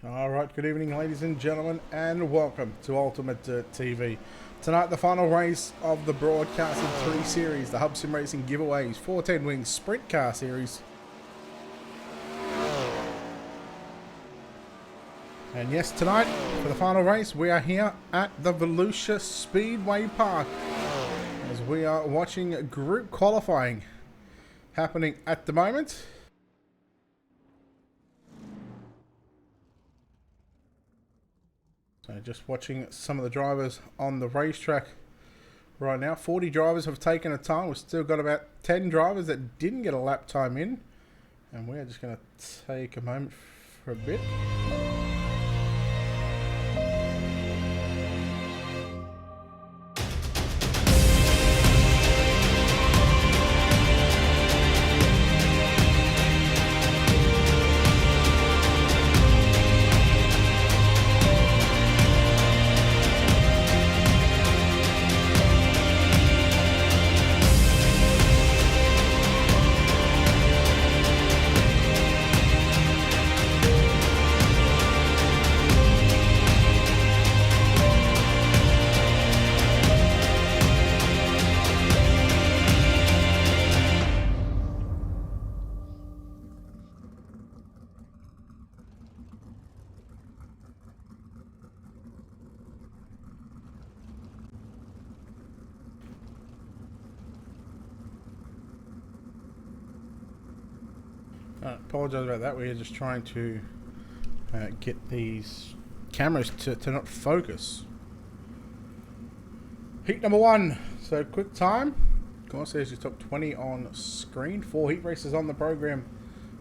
Alright, good evening ladies and gentlemen, and welcome to Ultimate Dirt TV. Tonight the final race of the broadcasted 3 series, the Hub Sim Racing Giveaways 410 Wings Sprint Car Series. And yes, tonight for the final race we are here at the Volusia Speedway Park as we are watching group qualifying happening at the moment. So just watching some of the drivers on the racetrack right now. 40 drivers have taken a time. We've still got about 10 drivers that didn't get a lap time in. And we're just going to take a moment for a bit. Apologize about that. We're just trying to get these cameras to not focus. Heat number 1. So quick time. Of course, there's your top 20 on screen. 4 heat races on the program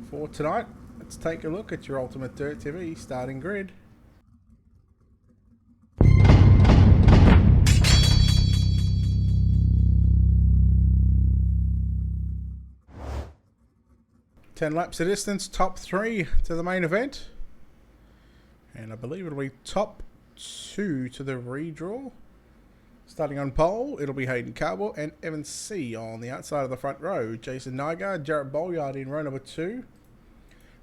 for tonight. Let's take a look at your Ultimate Dirt TV starting grid. Ten laps of distance, top 3 to the main event. And I believe it'll be top 2 to the redraw. Starting on pole, it'll be Hayden Carwell and Evan C. on the outside of the front row. Jason Nygaard, Jarrett Bolyard in row number 2.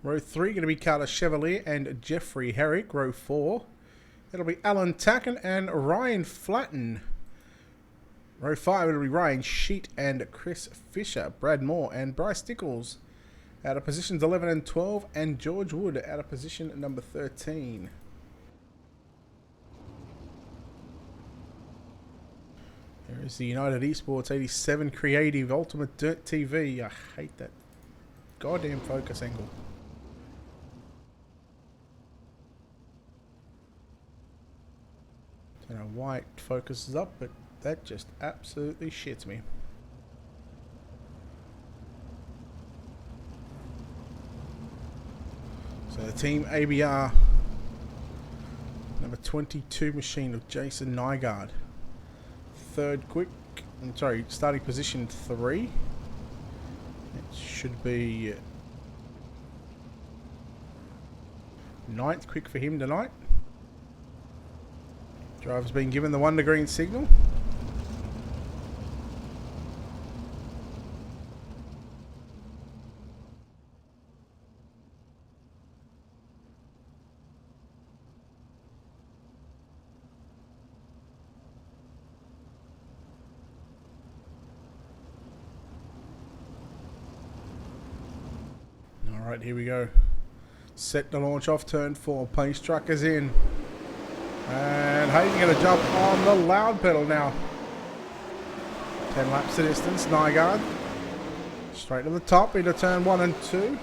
Row 3 going to be Carter Chevalier and Jeffrey Herrick. Row 4, it'll be Alan Tacken and Ryan Flatten. Row 5, it'll be Ryan Sheet and Chris Fisher. Brad Moore and Bryce Nichols out of positions 11 and 12, and George Wood out of position number 13. There is the United Esports 87 Creative Ultimate Dirt TV. I hate that goddamn focus angle. I don't know why it focuses up, but that just absolutely shits me. So the Team ABR number 22 machine of Jason Nygaard. Starting position 3. It should be 9th quick for him tonight. Driver's been given the 1 to green signal. Alright, here we go. Set to launch off turn 4. Pace truck is in. And Hayden going to jump on the loud pedal now. 10 laps of distance. Nygaard straight to the top into turn 1 and 2.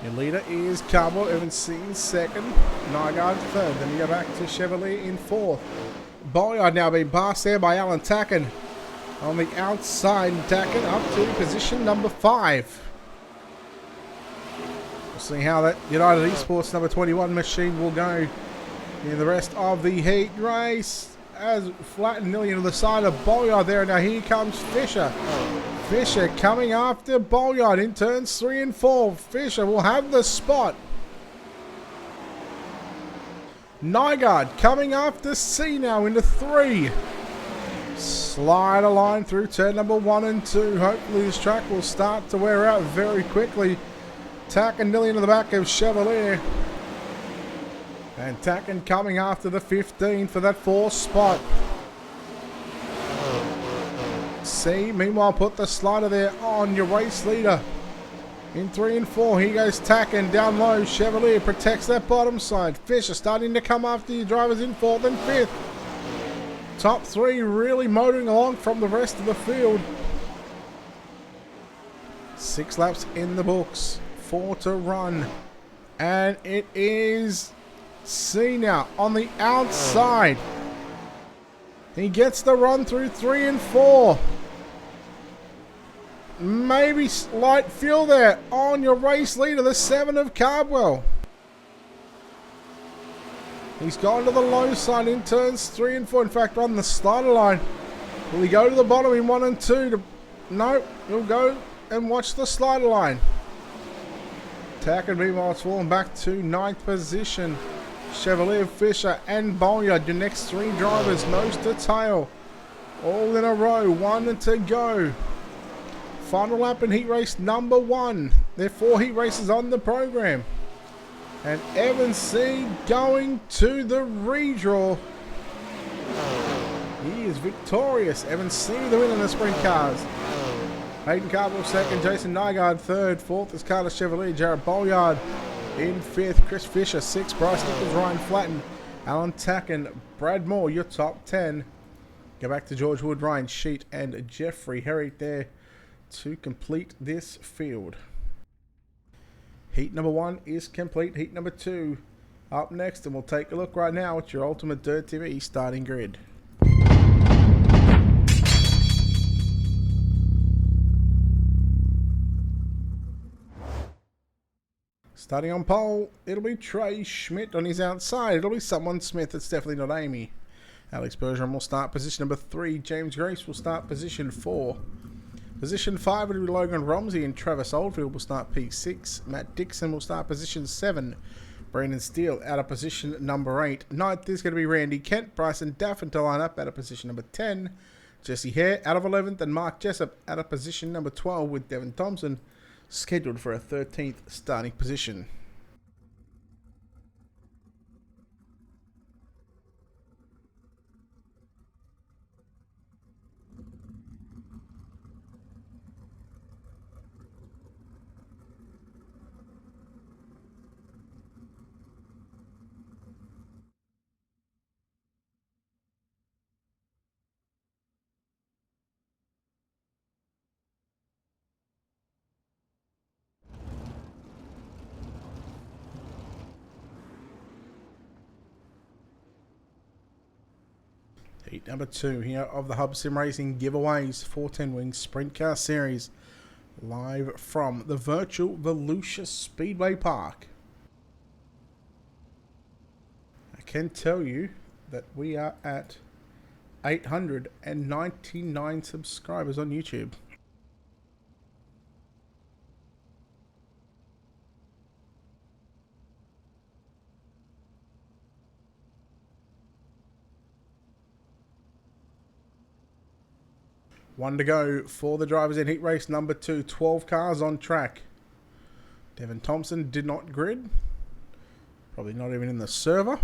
Your leader is Carbo. Evan C in 2nd. Nygaard 3rd. Then you go back to Chevalier in 4th. Bolyard now being passed there by Alan Tacken. On the outside, Tacken up to position number 5. We'll see how that United Esports number 21 machine will go in the rest of the heat race. As Flatten nearly to the side of Bolyard there. Now here comes Fisher. Fisher coming after Bolyard in turns 3 and 4. Fisher will have the spot. Nygaard coming after C now into 3. Slider line through turn number 1 and 2. Hopefully this track will start to wear out very quickly. Tacken nearly into the back of Chevalier. And Tacken coming after the 15 for that 4th spot. C, meanwhile, put the slider there on your race leader. In 3 and 4, here goes Tacken down low. Chevalier protects that bottom side. Fisher starting to come after your drivers in 4th and 5th. Top 3 really motoring along from the rest of the field. 6 laps in the books. 4 to run. And it is C now on the outside. He gets the run through 3 and 4. Maybe slight fuel there on your race leader, the 7 of Cardwell. He's gone to the low side in turns 3 and 4. In fact, on the slider line. Will he go to the bottom in 1 and 2? No, he'll go and watch the slider line. Tacken, meanwhile, it's fallen back to 9th position. Chevalier, Fisher and Bolyard, your next 3 drivers, nose to tail. All in a row, 1 to go. Final lap in heat race number 1. There are 4 heat races on the program. And Evan C going to the redraw. He is victorious. Evan C with the win in the sprint cars. Hayden Cardwell second, Jason Nygaard third, 4th is Carlos Chevalier, Jared Bolyard in 5th, Chris Fisher 6th, Bryce Nichols, Ryan Flatten, Alan Tacken, Brad Moore, your top 10. Go back to George Wood, Ryan Sheet and Jeffrey Herrick there to complete this field. Heat number 1 is complete. Heat number 2 up next, and we'll take a look right now at your Ultimate Dirt TV starting grid. Starting on pole, it'll be Trey Schmidt on his outside. It'll be someone Smith. It's definitely not Amy. Alex Bergeron will start position number 3. James Grace will start position 4. Position 5 will be Logan Romsey, and Travis Oldfield will start P6. Matt Dixon will start position 7. Brandon Steele out of position number 8. 9th is going to be Randy Kent. Bryson Daffin to line up out of position number 10. Jesse Hare out of 11th, and Mark Jessup out of position number 12 with Devin Thompson scheduled for a 13th starting position. Heat number 2 here of the Hub Sim Racing Giveaways 410 Wings Sprint Car Series, live from the virtual Volusia Speedway Park. I can tell you that we are at 899 subscribers on YouTube. One to go for the drivers in heat race number 2. 12 cars on track. Devin Thompson did not grid. Probably not even in the server.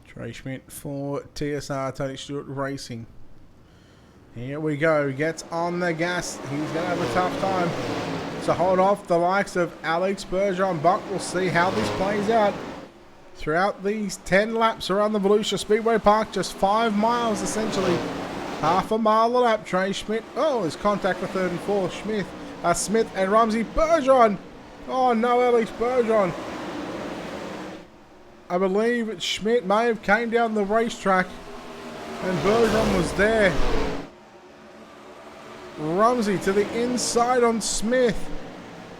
Trey Schmidt for TSR, Tony Stewart Racing. Here we go. Gets on the gas. He's going to have a tough time to hold off the likes of Alex Bergeron. But we'll see how this plays out throughout these 10 laps around the Volusia Speedway Park. Just 5 miles essentially. Half a mile a lap. Trey Schmidt. Oh, there's contact for 3rd and 4th. Smith and Rumsey. Bergeron. Oh no, Alex Bergeron. I believe Schmidt may have came down the racetrack and Bergeron was there. Rumsey to the inside on Smith.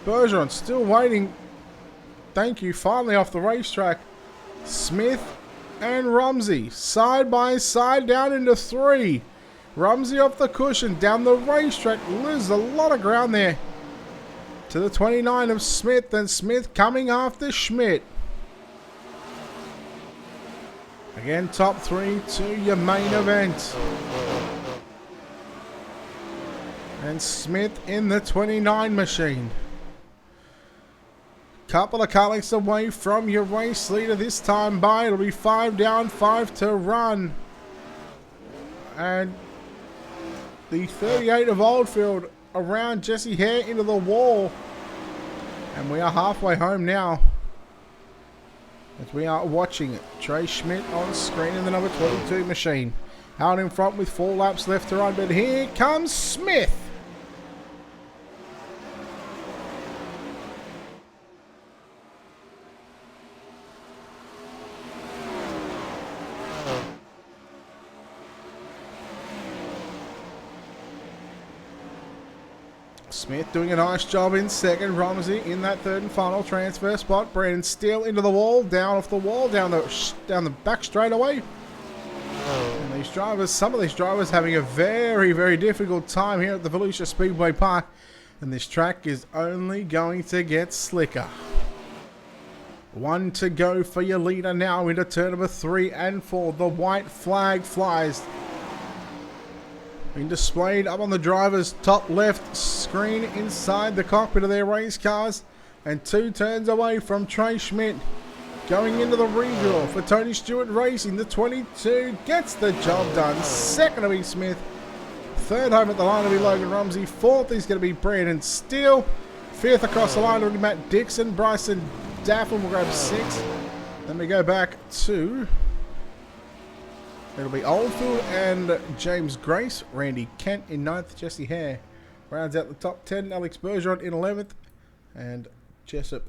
Bergeron still waiting Thank you. Finally off the racetrack. Smith and Rumsey side by side down into 3. Rumsey off the cushion down the racetrack. Loses a lot of ground there. To the 29 of Smith, and Smith coming after Schmidt. Again, top 3 to your main event. And Smith in the 29 machine. Couple of car lengths away from your race leader this time by. It'll be 5 down, 5 to run. And the 38 of Oldfield around Jesse Hare into the wall. And we are halfway home now. As we are watching it. Trey Schmidt on screen in the number 22 machine. Out in front with 4 laps left to run. But here comes Smith. Smith doing a nice job in second. Rumsey in that third and final transfer spot. Brandon Steele into the wall, down off the wall, down the back straightaway. And these drivers, some of these drivers having a very, very difficult time here at the Volusia Speedway Park. And this track is only going to get slicker. 1 to go for your leader now into turn number 3 and 4. The white flag flies. Being displayed up on the driver's top left screen inside the cockpit of their race cars. And 2 turns away from Trey Schmidt. Going into the redraw for Tony Stewart Racing. The 22 gets the job done. Second to be Smith. Third home at the line will be Logan Rumsey. Fourth is going to be Brandon Steele. Fifth across the line will be Matt Dixon. Bryson Daffin will grab 6. Then we go back to... It'll be Oldfield and James Grace. Randy Kent in 9th. Jesse Hare rounds out the top 10. Alex Bergeron in 11th. And Jessup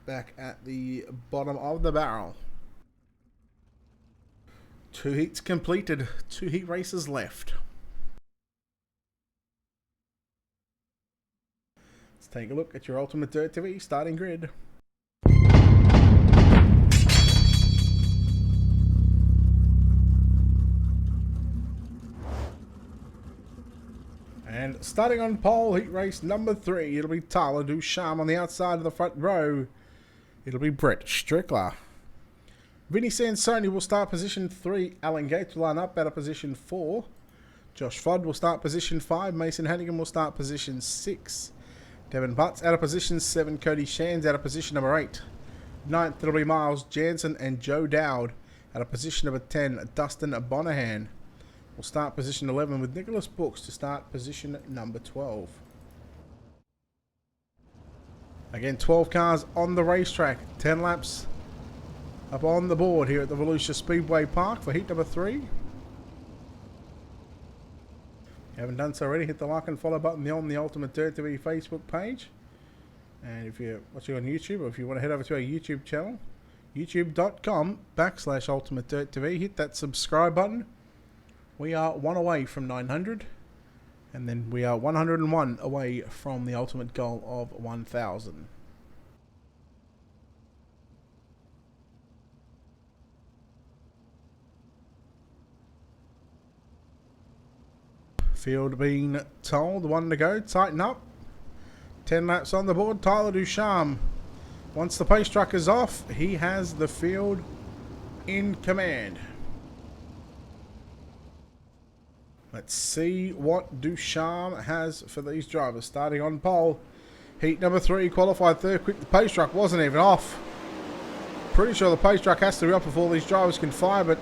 back at the bottom of the barrel. 2 heats completed. 2 heat races left. Let's take a look at your Ultimate Dirt TV starting grid. And starting on pole, heat race number 3, it'll be Tyler Ducharme on the outside of the front row. It'll be Brett Strickler. Vinny Sansoni will start position 3. Alan Gates will line up out of position 4. Josh Flood will start position 5. Mason Hannigan will start position 6. Devin Butts out of position 7. Cody Shands out of position number 8. 9th, it'll be Miles Jansen and Joe Dowd out of position number 10. Dustin Bonahan will start position 11 with Nicholas Brooks to start position number 12. Again, 12 cars on the racetrack. 10 laps up on the board here at the Volusia Speedway Park for heat number 3. If you haven't done so already, hit the like and follow button on the Ultimate Dirt TV Facebook page. And if you're watching on YouTube, or if you want to head over to our YouTube channel, youtube.com/Ultimate Dirt TV, hit that subscribe button. We are 1 away from 900, and then we are 101 away from the ultimate goal of 1,000. Field being told, 1 to go, tighten up. 10 laps on the board, Tyler Ducharme. Once the pace truck is off, he has the field in command. Let's see what Ducharme has for these drivers. Starting on pole, heat number 3, qualified 3rd quick. The pace truck wasn't even off. Pretty sure the pace truck has to be up before these drivers can fire, but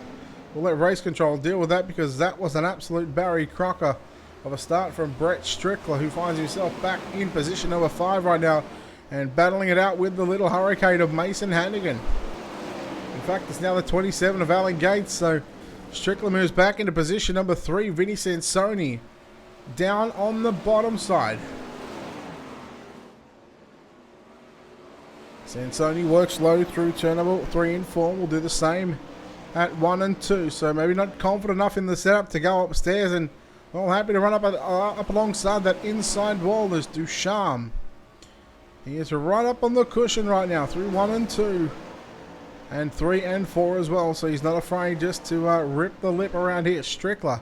we'll let race control deal with that because that was an absolute Barry Crocker of a start from Brett Strickler, who finds himself back in position number 5 right now and battling it out with the little hurricane of Mason Hannigan. In fact, it's now the 27 of Alan Gates, so Strickler moves back into position number 3. Vinny Sansoni down on the bottom side. Sansoni works low through turn number 3 and 4. We'll do the same at 1 and 2. So maybe not confident enough in the setup to go upstairs, and well, happy to run up alongside that inside wall is Ducharme. He is right up on the cushion right now through 1 and 2. And 3 and 4 as well. So he's not afraid just to rip the lip around here. Strickler.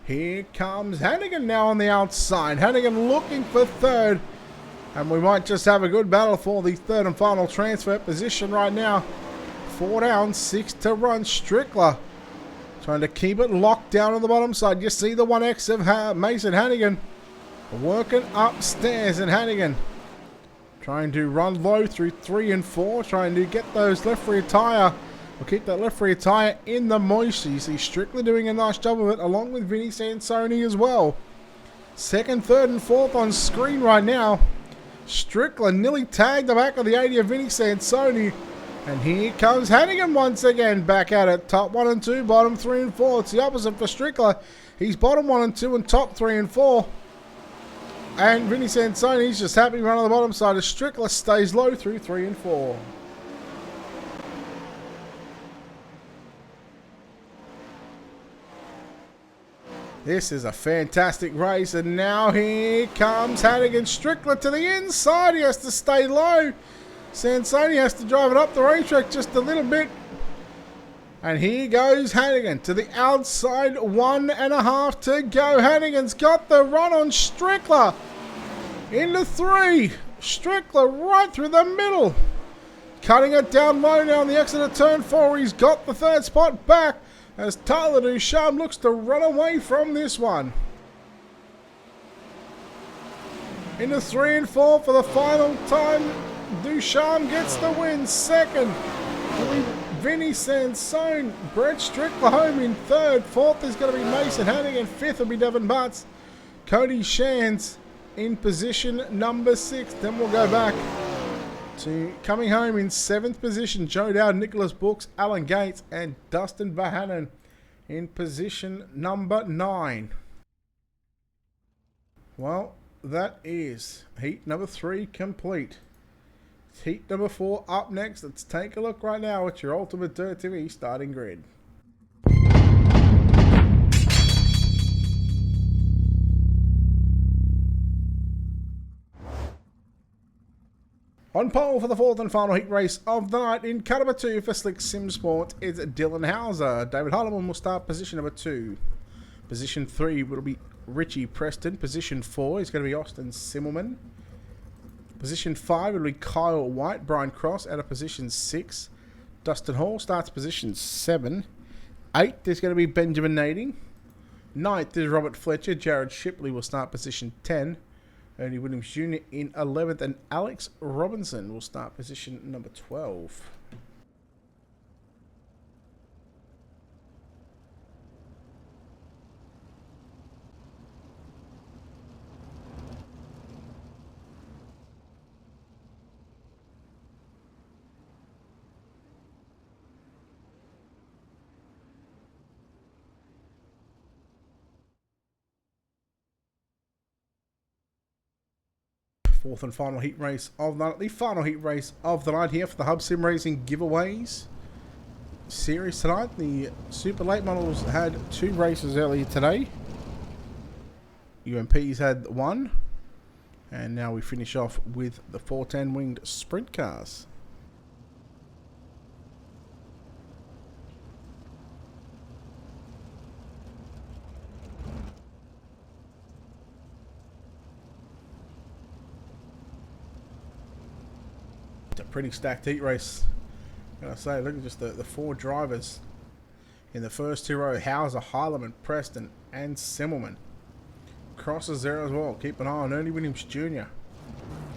Here comes Hannigan now on the outside. Hannigan looking for third. And we might just have a good battle for the third and final transfer position right now. 4 down, 6 to run. Strickler trying to keep it locked down on the bottom side. You see the 1X of Mason Hannigan working upstairs, and Hannigan trying to run low through 3 and 4, trying to get those left rear tyre, or keep that left rear tyre in the moisture. You see Strickler doing a nice job of it, along with Vinny Sansoni as well. Second, third and fourth on screen right now. Strickler nearly tagged the back of the 80 of Vinny Sansoni. And here comes Hannigan once again, back at it. Top 1 and 2, bottom 3 and 4. It's the opposite for Strickler. He's bottom 1 and 2 and top 3 and 4. And Vinny Sansoni's just happy to run on the bottom side as Strickler stays low through 3 and 4. This is a fantastic race, and now here comes Hannigan. Strickler to the inside. He has to stay low. Sansoni has to drive it up the racetrack just a little bit. And here goes Hannigan to the outside, 1.5 to go. Hannigan's got the run on Strickler. Into 3. Strickler right through the middle. Cutting it down low now on the exit of turn 4. He's got the third spot back as Tyler Ducharme looks to run away from this one. Into 3 and 4 for the final time. Ducharme gets the win. Second, Vinny Sansone. Brett Strickler home in third. Fourth is going to be Mason Hannigan. Fifth will be Devin Butts. Cody Shands in position number 6. Then we'll go back to coming home in 7th position. Joe Dowd, Nicholas Brooks, Alan Gates, and Dustin Bahanen in position number 9. Well, that is heat number 3 complete. Heat number 4 up next. Let's take a look right now at your Ultimate Dirt TV starting grid. On pole for the 4th and final heat race of the night in car number 2 for Slick Sim Sport is Dylan Hauser. David Holloman will start position number 2. Position 3 will be Richie Preston. Position 4 is going to be Austin Simmelman. Position 5 will be Kyle White. Brian Cross out of position 6. Dustin Hall starts position 7. 8th is going to be Benjamin Nading. 9th is Robert Fletcher. Jared Shipley will start position 10. Ernie Williams Jr. in 11th. And Alex Robinson will start position number 12. Fourth and final heat race of the night. The final heat race of the night here for the Hub Sim Racing giveaways series tonight. The Super Late Models had 2 races earlier today. UMPs had 1. And now we finish off with the 410 winged sprint cars. A pretty stacked heat race. Can I say, look at just the 4 drivers in the first 2 rows. Hauser, Heilemann, Preston, and Simmelman. Crosses there as well. Keep an eye on Ernie Williams Jr.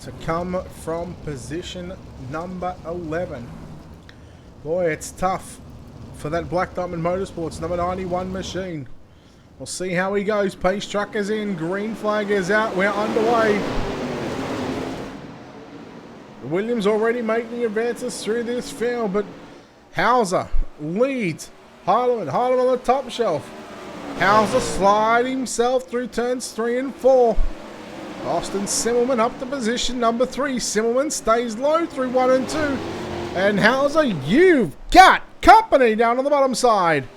to come from position number 11. Boy, it's tough for that Black Diamond Motorsports number 91 machine. We'll see how he goes. Pace truck is in. Green flag is out. We're underway. Williams already making advances through this field, but Hauser leads. Heilemann on the top shelf. Hauser slide himself through turns 3 and 4. Austin Simmelman up to position number 3. Simmelman stays low through 1 and 2. And Hauser, you've got company down on the bottom side.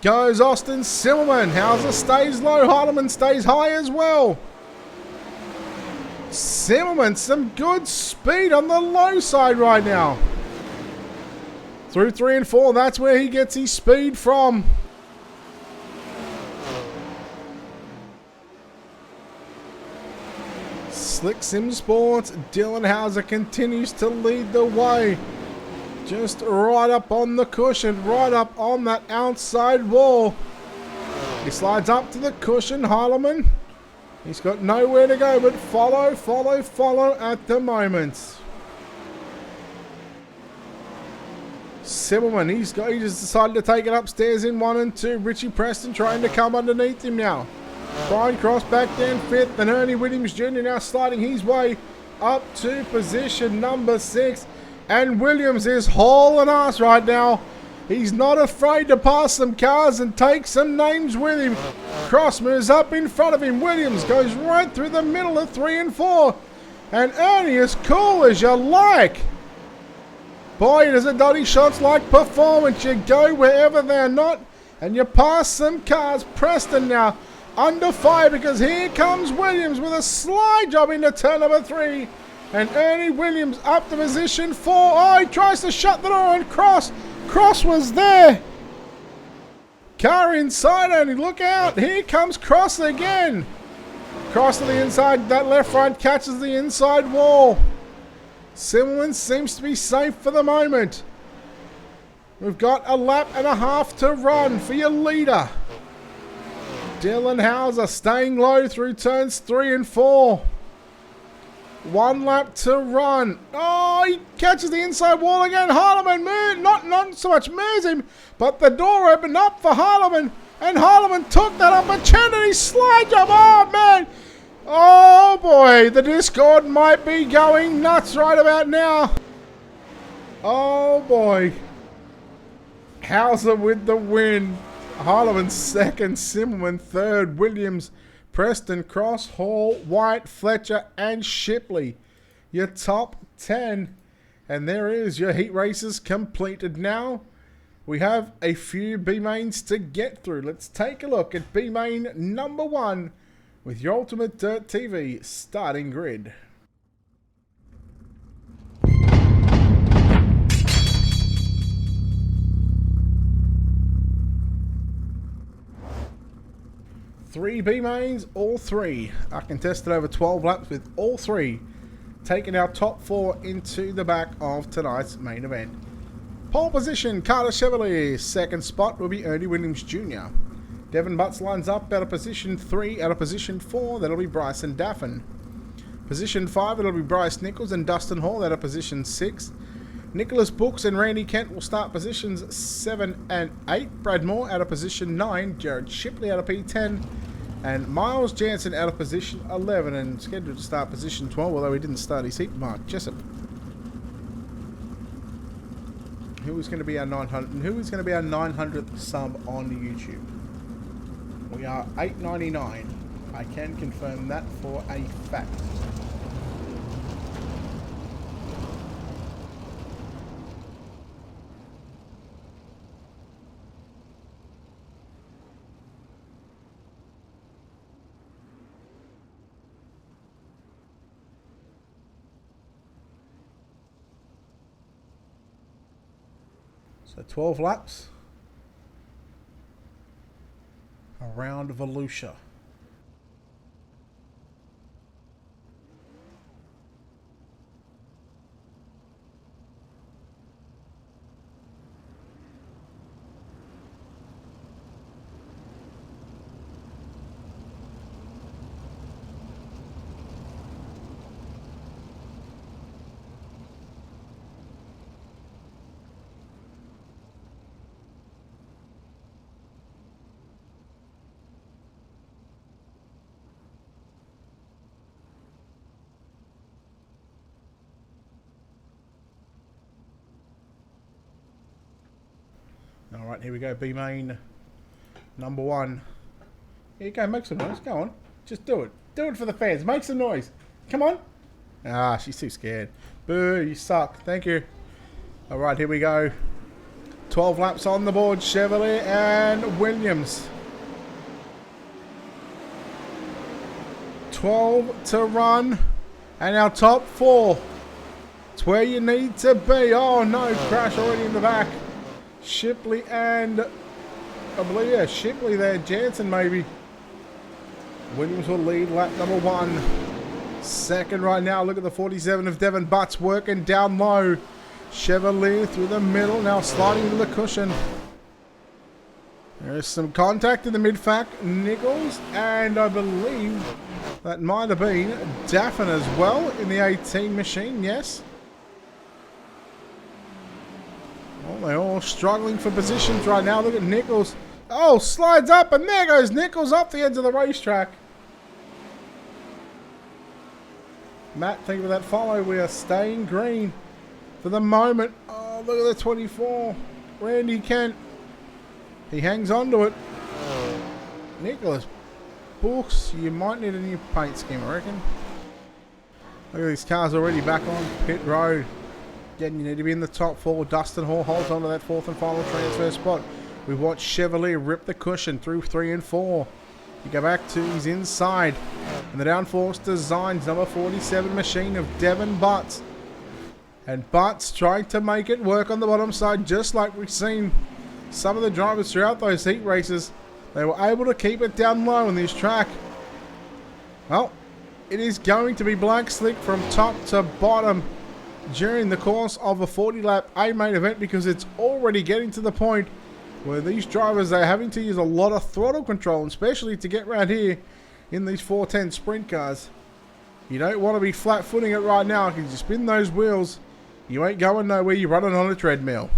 Goes Austin Simmelman. Hauser stays low. Heilemann stays high as well. Zimmerman, some good speed on the low side right now. Through 3 and 4, that's where he gets his speed from. Slick Sim Sports, Dylan Hauser continues to lead the way. Just right up on the cushion, right up on that outside wall. He slides up to the cushion, Heilemann. He's got nowhere to go but follow, follow, follow at the moment. Simmelman, he just decided to take it upstairs in 1 and 2. Richie Preston trying to come underneath him now. Brian Cross back down 5th, and Ernie Williams Jr. now sliding his way up to position number 6. And Williams is hauling ass right now. He's not afraid to pass some cars and take some names with him. Cross moves up in front of him. Williams goes right through the middle of 3 and 4. And Ernie as cool as you like. Boy, does a Dotty Shots like performance. You go wherever they're not and you pass some cars. Preston now under fire because here comes Williams with a slide job into turn number 3. And Ernie Williams up to position 4. Oh, he tries to shut the door and Cross was there. Car inside Ernie, look out. Here comes Cross again. Cross to the inside, that left front catches the inside wall. Simmelman seems to be safe for the moment. We've got a lap and a half to run for your leader. Dylan Hauser staying low through turns 3 and 4. 1 lap to run. Oh, he catches the inside wall again. Heilemann not so much moves him, but the door opened up for Heilemann, and Heilemann took that opportunity. Slide job. Oh, man. Oh, boy. The Discord might be going nuts right about now. Oh, boy. Hauser with the win. Heilemann 2nd, Simmelman 3rd, Williams, Preston, Cross, Hall, White, Fletcher, and Shipley. Your top 10. And there is your heat races completed. Now we have a few B mains to get through. Let's take a look at B main number 1 with your Ultimate Dirt TV starting grid. Three B mains, all 3 are contested over 12 laps, with all 3 taking our top 4 into the back of tonight's main event. Pole position, Carter Chevrolet. 2nd spot will be Ernie Williams Jr. Devin Butts lines up out of position 3. Out of position 4, that'll be Bryson Daffin. Position 5, it'll be Bryce Nichols and Dustin Hall out of position 6. Nicholas Brooks and Randy Kent will start positions 7 and 8. Brad Moore out of position 9. Jared Shipley out of P10. And Miles Jansen out of position 11 and scheduled to start position 12, although he didn't start his heat. Mark Jessup. Who is going to be our 900th sub on YouTube? We are 899. I can confirm that for a fact. So 12 laps around Volusia. Alright, here we go. B main number 1. Here you go, make some noise. Go on. Just do it. Do it for the fans. Make some noise. Come on. Ah, she's too scared. Boo, you suck. Thank you. Alright, here we go. 12 laps on the board. Chevrolet and Williams. 12 to run. And our top 4. It's where you need to be. Oh no, crash already in the back. Shipley and, I believe, yeah, Shipley there. Jansen maybe. Williams will lead lap number 1. Second right now. Look at the 47 of Devon Butts working down low. Chevalier through the middle. Now sliding into the cushion. There's some contact in the mid-fac. Nichols, and I believe that might have been Daffin as well in the 18 machine, yes. Well, they're all struggling for positions right now. Look at Nichols. Oh, slides up, and there goes Nichols up the edge of the racetrack. Matt, think of that follow. We are staying green for the moment. Oh, look at the 24. Randy Kent. He hangs on to it. Nicholas Brooks, you might need a new paint scheme, I reckon. Look at these cars already back on pit road. Again, you need to be in the top 4. Dustin Hall holds on to that 4th and final transfer spot. We watch Chevalier rip the cushion through 3 and 4. You go back to his inside. And the downforce designs number 47 machine of Devon Butts. And Butts trying to make it work on the bottom side, just like we've seen some of the drivers throughout those heat races. They were able to keep it down low on this track. Well, it is going to be black slick from top to bottom during the course of a 40-lap A main event, because it's already getting to the point where these drivers are having to use a lot of throttle control, especially to get around here in these 410 sprint cars. You don't want to be flat-footing it right now, because you spin those wheels, you ain't going nowhere. You're running on a treadmill.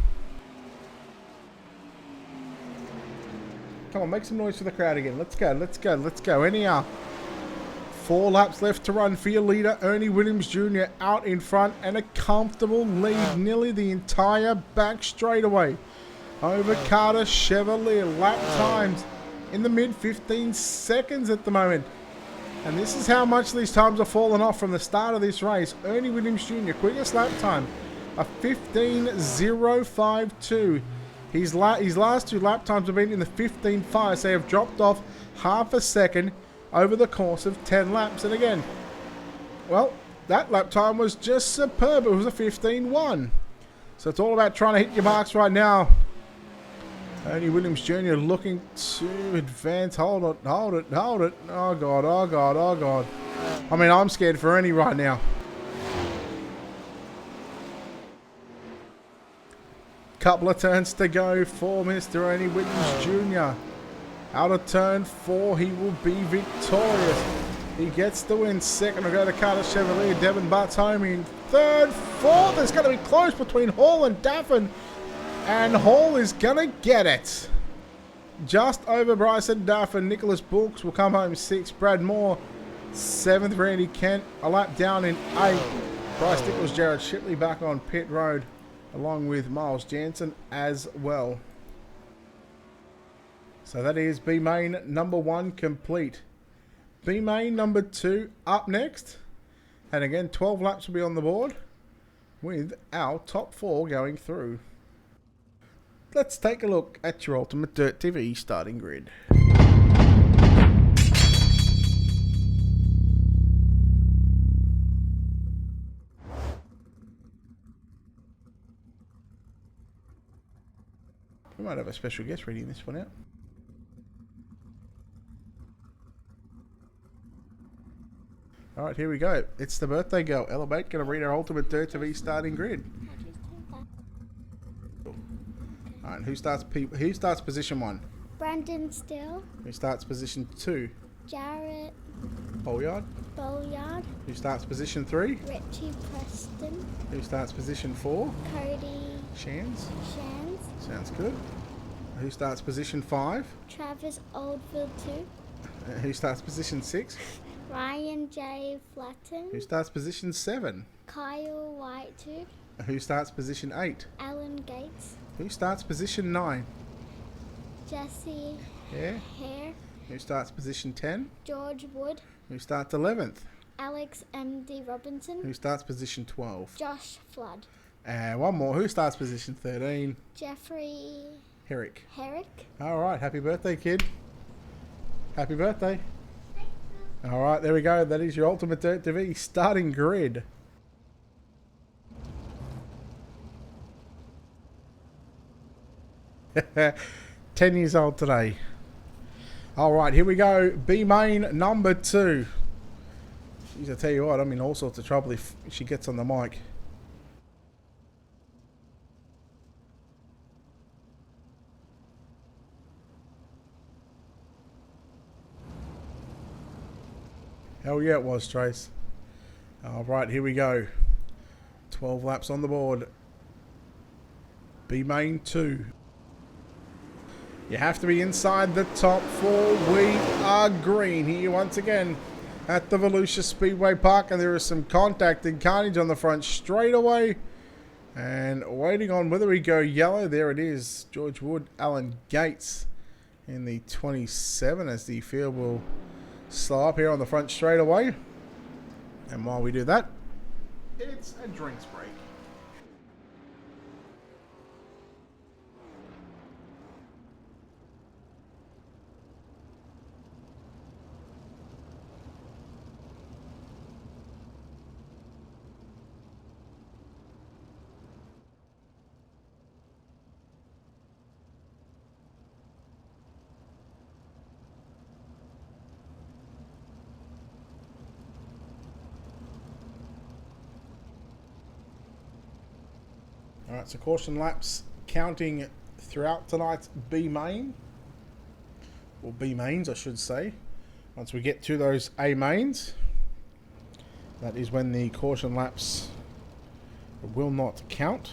Come on, make some noise for the crowd again. Let's go, let's go, let's go. Anyhow, 4 laps left to run for your leader, Ernie Williams Jr. out in front, and a comfortable lead nearly the entire back straightaway over Carter Chevalier. Lap times in the mid 15 seconds at the moment. And this is how much these times have fallen off from the start of this race. Ernie Williams Jr. quickest lap time, a 15.052. His last 2 lap times have been in the 15.5, so they have dropped off half a second over the course of 10 laps. And again, well, that lap time was just superb. It was a 15.1. So it's all about trying to hit your marks right now. Ernie Williams Jr. looking to advance. Hold it, hold it, hold it. Oh, God, oh, God, oh, God. I mean, I'm scared for Ernie right now. Couple of turns to go for Mr. Ernie Williams Jr. Out of turn 4, he will be victorious. He gets the win. Second will go to Carter Chevalier. Devon Butts home in third. 4th, it's going to be close between Hall and Daffin. And Hall is going to get it. Just over Bryson Daffin. Nicholas Brooks will come home 6th. Brad Moore 7th. Randy Kent a lap down in 8th. Bryce Nichols, Jared Shipley back on pit road, along with Miles Jansen as well. So that is B main number 1 complete. B main number 2 up next. And again, 12 laps will be on the board with our top 4 going through. Let's take a look at your Ultimate Dirt TV starting grid. We might have a special guest reading this one out. Alright, here we go. It's the birthday girl, Ella Bate, going to read our Ultimate Dirt TV starting grid. Alright, who starts position 1? Brandon Still. Who starts position 2? Jarrett Bolyard. Who starts position 3? Richie Preston. Who starts position 4? Cody Shans. Shans. Sounds good. Who starts position 5? Travis Oldfield 2. Who starts position 6? Ryan J. Flatten. Who starts position 7? Kyle White 2. Who starts position 8? Alan Gates. Who starts position 9? Jesse Yeah. Hare. Who starts position 10? George Wood. Who starts 11th? Alex M.D. Robinson. Who starts position 12? Josh Flood. And one more. Who starts position 13? Jeffrey Herrick. Herrick. Alright, happy birthday, kid. Happy birthday. All right, there we go. That is your Ultimate Dirt TV starting grid. "10 years old today." All right, here we go. B main number 2. Jeez, I tell you what, I'm in all sorts of trouble if she gets on the mic. Hell yeah, it was, Trace. All right, here we go. 12 laps on the board. B main 2. You have to be inside the top 4. We are green here once again at the Volusia Speedway Park, and there is some contact and carnage on the front straightaway. And waiting on whether we go yellow. There it is. George Wood, Alan Gates in the 27 as the field will slow up here on the front straightaway. And while we do that, it's a drinks break. Alright, so caution laps counting throughout tonight's B main. Or B mains, I should say. Once we get to those A mains, that is when the caution laps will not count.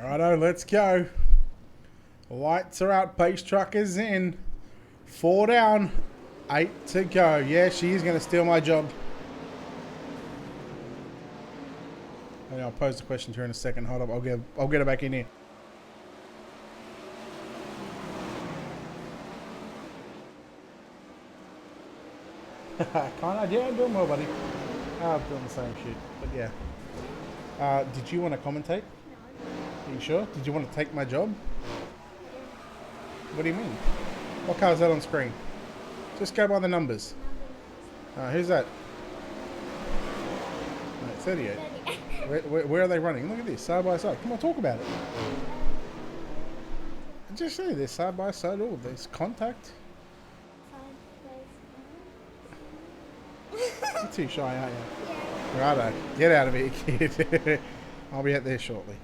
Righto, let's go. Lights are out, pace truck is in. 4 down, 8 to go. Yeah, she is going to steal my job. Okay, I'll pose the question to her in a second. Hold up, I'll get her back in here. Kind of, yeah, I'm doing well, buddy. I'm doing the same shit, but yeah. Did you want to commentate? Are you sure? Did you want to take my job? What do you mean? What car is that on screen? Just go by the numbers. Who's that? 38. Where are they running? Look at this, side by side. Come on, talk about it. Just say this, side by side. Oh, there's contact. You're too shy, aren't you? Yeah. Righto. Get out of here, kid. I'll be out there shortly.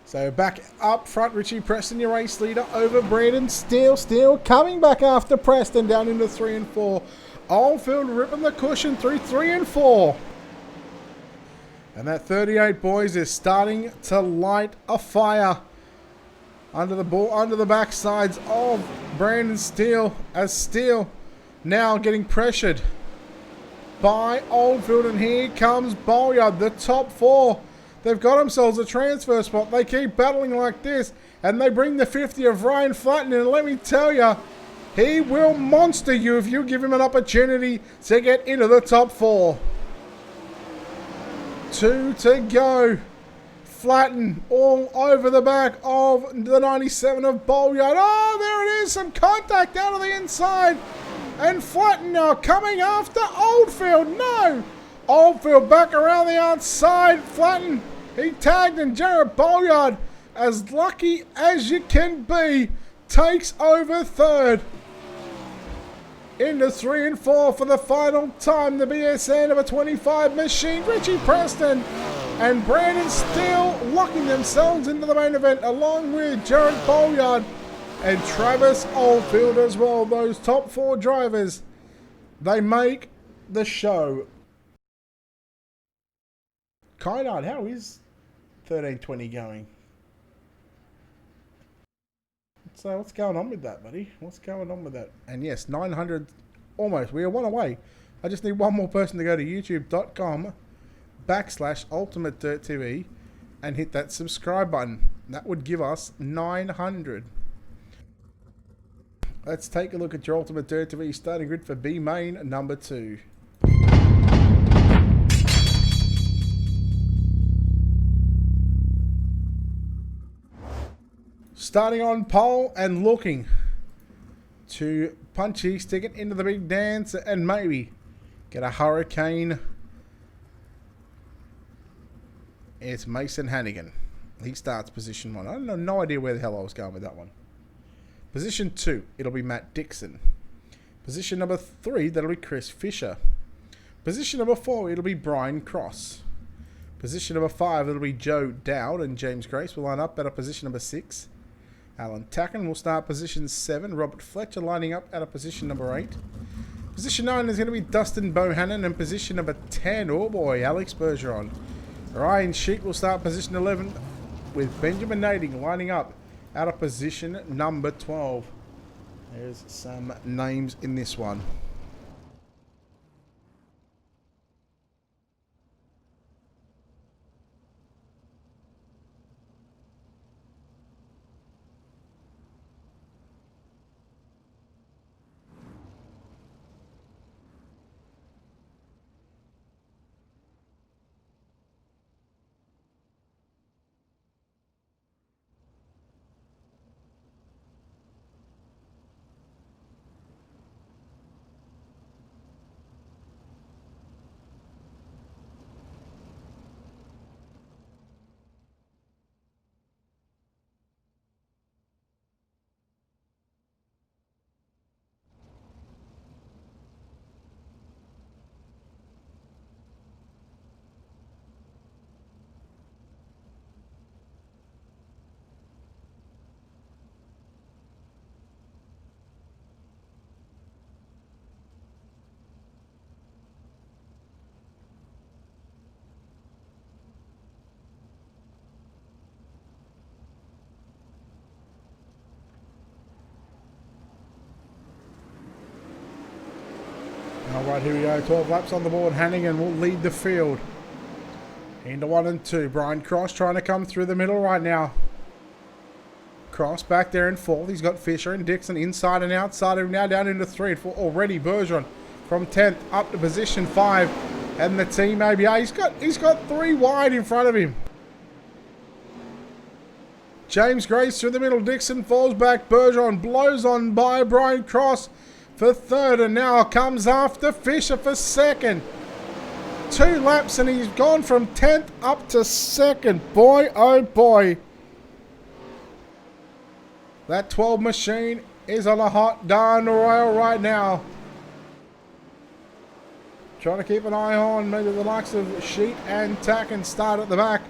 So back up front, Richie Preston, your race leader, over Brandon Steele. Steele coming back after Preston down into 3 and 4. Oldfield ripping the cushion through 3 and 4. And that 38, boys, is starting to light a fire under the backsides of Brandon Steele, as Steele now getting pressured by Oldfield. And here comes Bolyard, the top 4. They've got themselves a transfer spot. They keep battling like this, and they bring the 50 of Ryan Flatten in. And let me tell you, he will monster you if you give him an opportunity to get into the top 4. 2 to go. Flatten all over the back of the 97 of Bolyard. Oh, there it is. Some contact out of the inside. And Flatten now coming after Oldfield. No. Oldfield back around the outside. Flatten. He tagged, and Jared Bolyard, as lucky as you can be, takes over 3rd. Into 3 and 4 for the final time. The BSN of a 25 machine. Richie Preston and Brandon Steele locking themselves into the main event along with Jared Bolyard and Travis Oldfield as well. Those top 4 drivers, they make the show. Kynard, how is 1320 going? So what's going on with that, buddy? What's going on with that? And yes, 900 almost. We are one away. I just need one more person to go to youtube.com/Ultimate Dirt TV and hit that subscribe button. That would give us 900. Let's take a look at your Ultimate Dirt TV starting grid for B main number 2. Starting on pole and looking to punch his ticket into the big dance and maybe get a hurricane. It's Mason Hannigan. He starts position 1. I have no idea where the hell I was going with that one. Position 2, it'll be Matt Dixon. Position number 3, that'll be Chris Fisher. Position number 4, it'll be Brian Cross. Position number 5, it'll be Joe Dowd, and James Grace will line up at a position number 6. Alan Tacken will start position 7. Robert Fletcher lining up at a position number 8. Position 9 is going to be Dustin Bohannon, and position number 10, oh boy, Alex Bergeron. Ryan Sheet will start position 11 with Benjamin Nading lining up at a position number 12. There's some names in this one. Alright, here we go. 12 laps on the board. Hannigan will lead the field. Into 1 and 2. Brian Cross trying to come through the middle right now. Cross back there in 4th. He's got Fisher and Dixon inside and outside. Now down into 3 and 4. Already Bergeron from 10th up to position 5. And the team ABA. He's got 3 wide in front of him. James Grace through the middle. Dixon falls back. Bergeron blows on by Brian Cross for 3rd, and now comes after Fisher for 2nd. 2 laps and he's gone from 10th up to 2nd. Boy, oh boy. That 12 machine is on a hot darn royal right now. Trying to keep an eye on maybe the likes of Sheet and Tack and start at the back.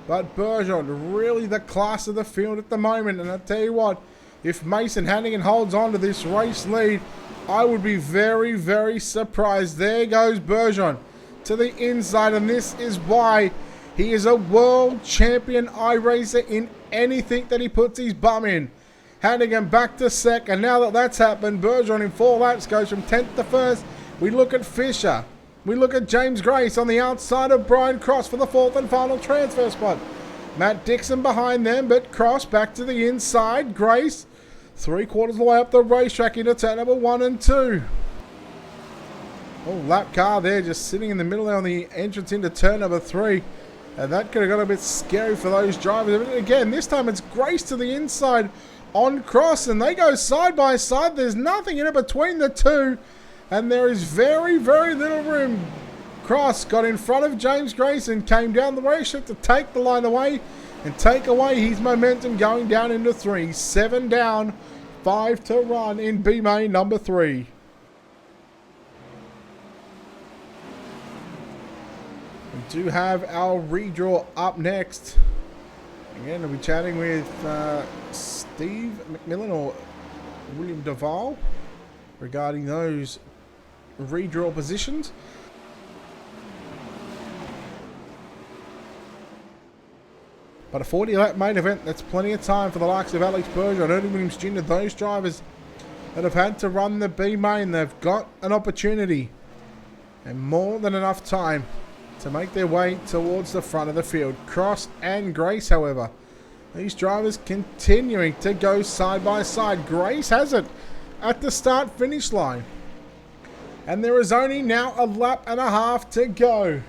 But Bergeron, really the class of the field at the moment. And I tell you what, if Mason Hannigan holds on to this race lead, I would be very, very surprised. There goes Bergeron to the inside, and this is why he is a world champion iRacer in anything that he puts his bum in. Hannigan back to 2nd. Now that that's happened, Bergeron in 4 laps goes from 10th to 1st. We look at Fisher. We look at James Grace on the outside of Brian Cross for the 4th and final transfer spot. Matt Dixon behind them, but Cross back to the inside. Grace 3/4 of the way up the racetrack into turn number 1 and 2. Oh, lap car there just sitting in the middle there on the entrance into turn number 3. And that could have got a bit scary for those drivers. But again, this time it's Grace to the inside on Cross, and they go side by side. There's nothing in it between the two, and there is very, very little room. Cross got in front of James Grace and came down the racetrack to take the line away and take away his momentum going down into 3. 7 down, 5 to run in B main number 3. do have our redraw up next. Again, we'll be chatting with Steve McMillan or William Duval regarding those redraw positions. But a 40-lap main event, that's plenty of time for the likes of Alex Berger and Ernie Williams Jr. Those drivers that have had to run the B main, they've got an opportunity and more than enough time to make their way towards the front of the field. Cross and Grace, however, these drivers continuing to go side by side. Grace has it at the start-finish line. And there is only now a lap and a half to go.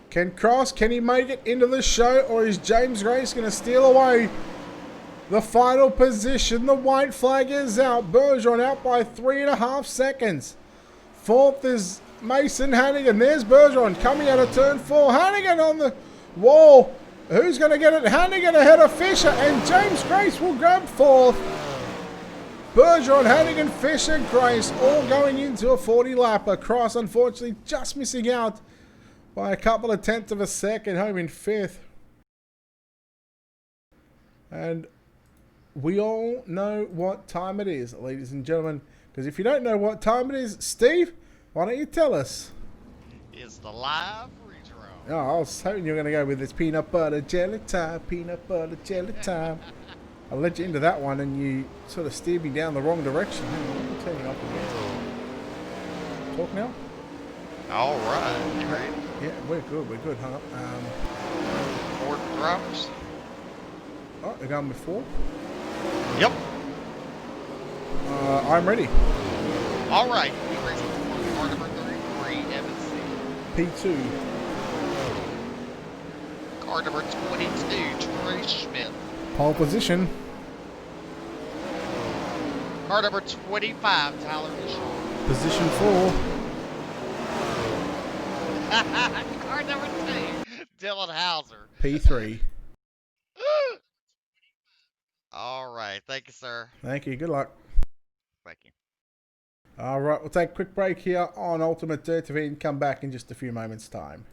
Can he make it into the show, or is James Grace going to steal away the final position? The white flag is out. Bergeron out by 3.5 seconds. Fourth is Mason Hannigan. There's Bergeron coming out of turn 4. Hannigan on the wall. Who's going to get it? Hannigan ahead of Fisher, and James Grace will grab fourth. Bergeron, Hannigan, Fisher, Grace all going into a 40-lapper. Cross, unfortunately, just missing out by a couple of tenths of a second, home in 5th. And we all know what time it is, ladies and gentlemen. Because if you don't know what time it is, Steve, why don't you tell us? It's the live redraw. Oh, I was hoping you were going to go with this peanut butter jelly time, peanut butter jelly time. I led you into that one and you sort of steered me down the wrong direction. Hang on, let me turn you up again. Talk now? All right, you ready? Yeah, we're good, huh? Four drivers. Oh, they're going with 4? Yep. I'm ready. All right, we racing for car number 33, Evans. P2. Car number 22, Troy Schmidt. Pole position. Car number 25, Tyler Bishop. Position 4. Car number 2, Dylan Hauser. P3. All right, thank you, sir. Thank you. Good luck. Thank you. All right, we'll take a quick break here on Ultimate Dirt TV and come back in just a few moments' time.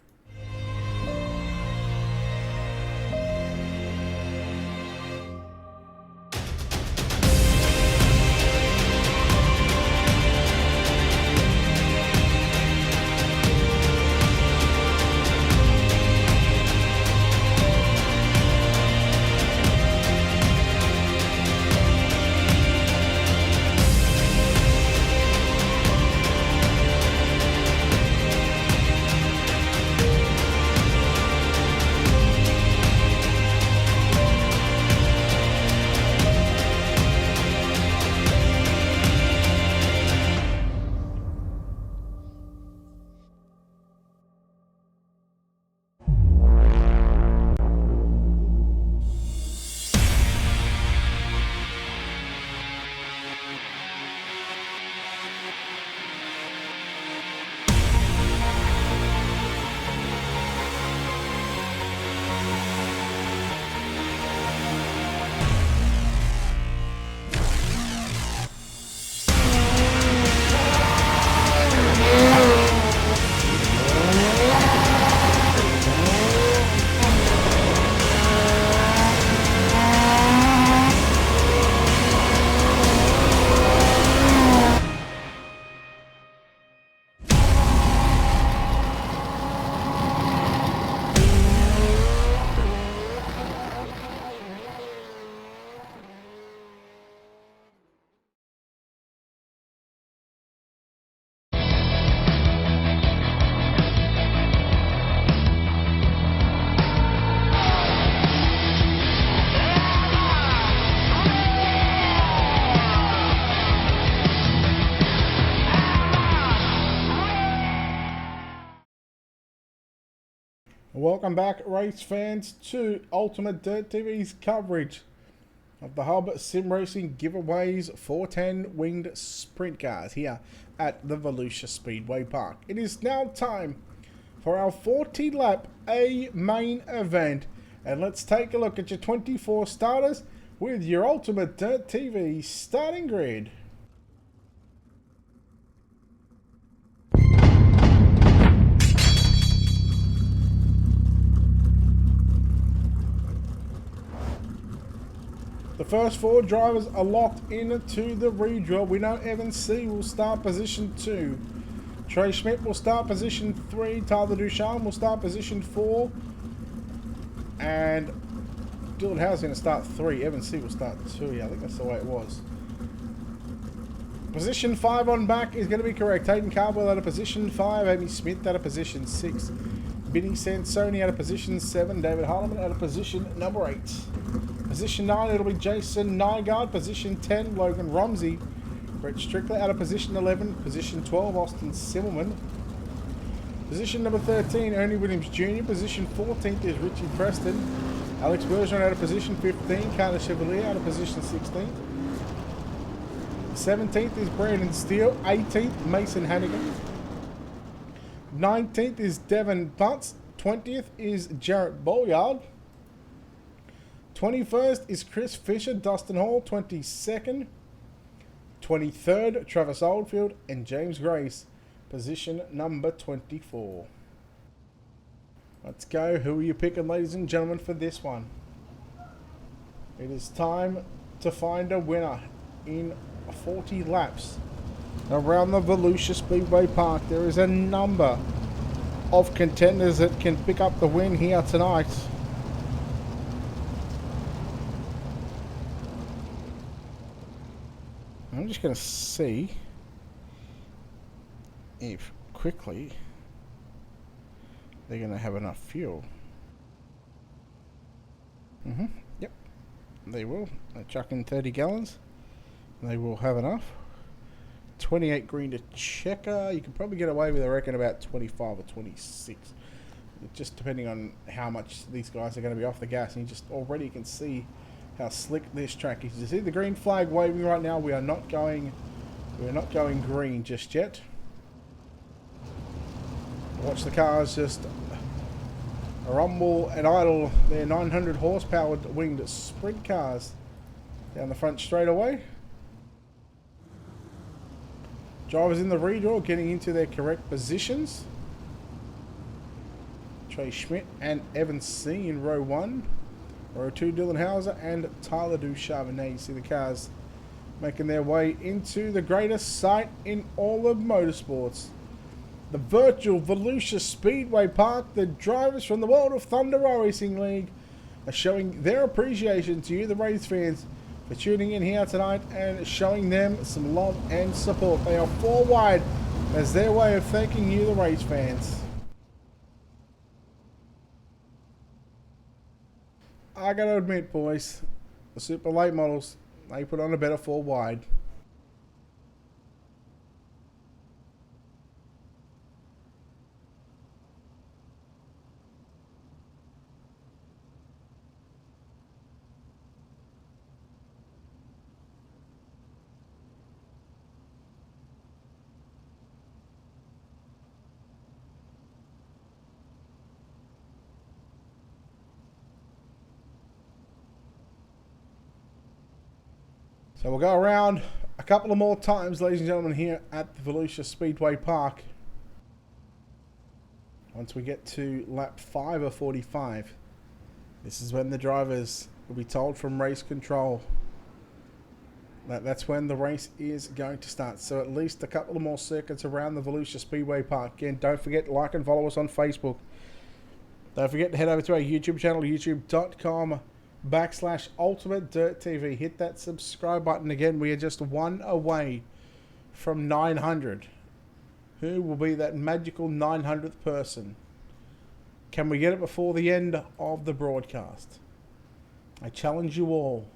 Welcome back, race fans, to Ultimate Dirt TV's coverage of the Hub Sim Racing Giveaways 410 Winged Sprint Cars here at the Volusia Speedway Park. It is now time for our 40-lap A main event, and let's take a look at your 24 starters with your Ultimate Dirt TV starting grid. The first 4 drivers are locked into the redraw. We know Evan C will start position 2. Trey Schmidt will start position 3. Tyler Ducharme will start position 4. And Dylan Howe's going to start 3. Evan C will start 2. Yeah, I think that's the way it was. Position 5 on back is going to be correct. Hayden Cardwell out of position 5. Amy Smith out of position 6. Vinny Sansoni out of position 7. David Holloman out of position number 8. Position 9, it'll be Jason Nygaard. Position 10, Logan Romsey. Brett Strickler out of position 11. Position 12, Austin Simmelman. Position number 13, Ernie Williams Jr. Position 14th is Richie Preston. Alex Bergeron out of position 15. Carter Chevalier out of position 16. 17th is Brandon Steele. 18th, Mason Hannigan. 19th is Devin Butts. 20th is Jarrett Bolyard. 21st is Chris Fisher. Dustin Hall. 22nd. 23rd, Travis Oldfield. And James Grace, position number 24. Let's go. Who are you picking, ladies and gentlemen, for this one? It is time to find a winner in 40 laps around the Volusia Speedway Park. There is a number of contenders that can pick up the win here tonight. I'm just going to see if quickly they're going to have enough fuel. Yep, they will. They chuck in 30 gallons. They will have enough. 28 green to checker. You can probably get away with, I reckon, about 25 or 26. Just depending on how much these guys are going to be off the gas. And you just already can see how slick this track is. You see the green flag waving right now. We are not going green just yet. Watch the cars just rumble and idle their 900 horsepower winged sprint cars down the front straightaway. Drivers in the redraw getting into their correct positions. Trey Schmidt and Evan C in row 1. Row 2, Dylan Hauser and Tyler Ducharme. Now you see the cars making their way into the greatest sight in all of motorsports. The virtual Volusia Speedway Park. The drivers from the world of Thunder Racing League are showing their appreciation to you, the race fans, for tuning in here tonight and showing them some love and support. They are 4 wide as their way of thanking you, the race fans. I gotta admit, boys, the super late models, they put on a better 4 wide. So we'll go around a couple of more times, ladies and gentlemen, here at the Volusia Speedway Park. Once we get to lap 5 of 45, this is when the drivers will be told from race control that that's when the race is going to start. So at least a couple of more circuits around the Volusia Speedway Park. Again, don't forget to like and follow us on Facebook. Don't forget to head over to our YouTube channel, youtube.com/Ultimate Dirt TV. Hit that subscribe button. Again, we are just 1 away from 900. Who will be that magical 900th person? Can we get it before the end of the broadcast? I challenge you all.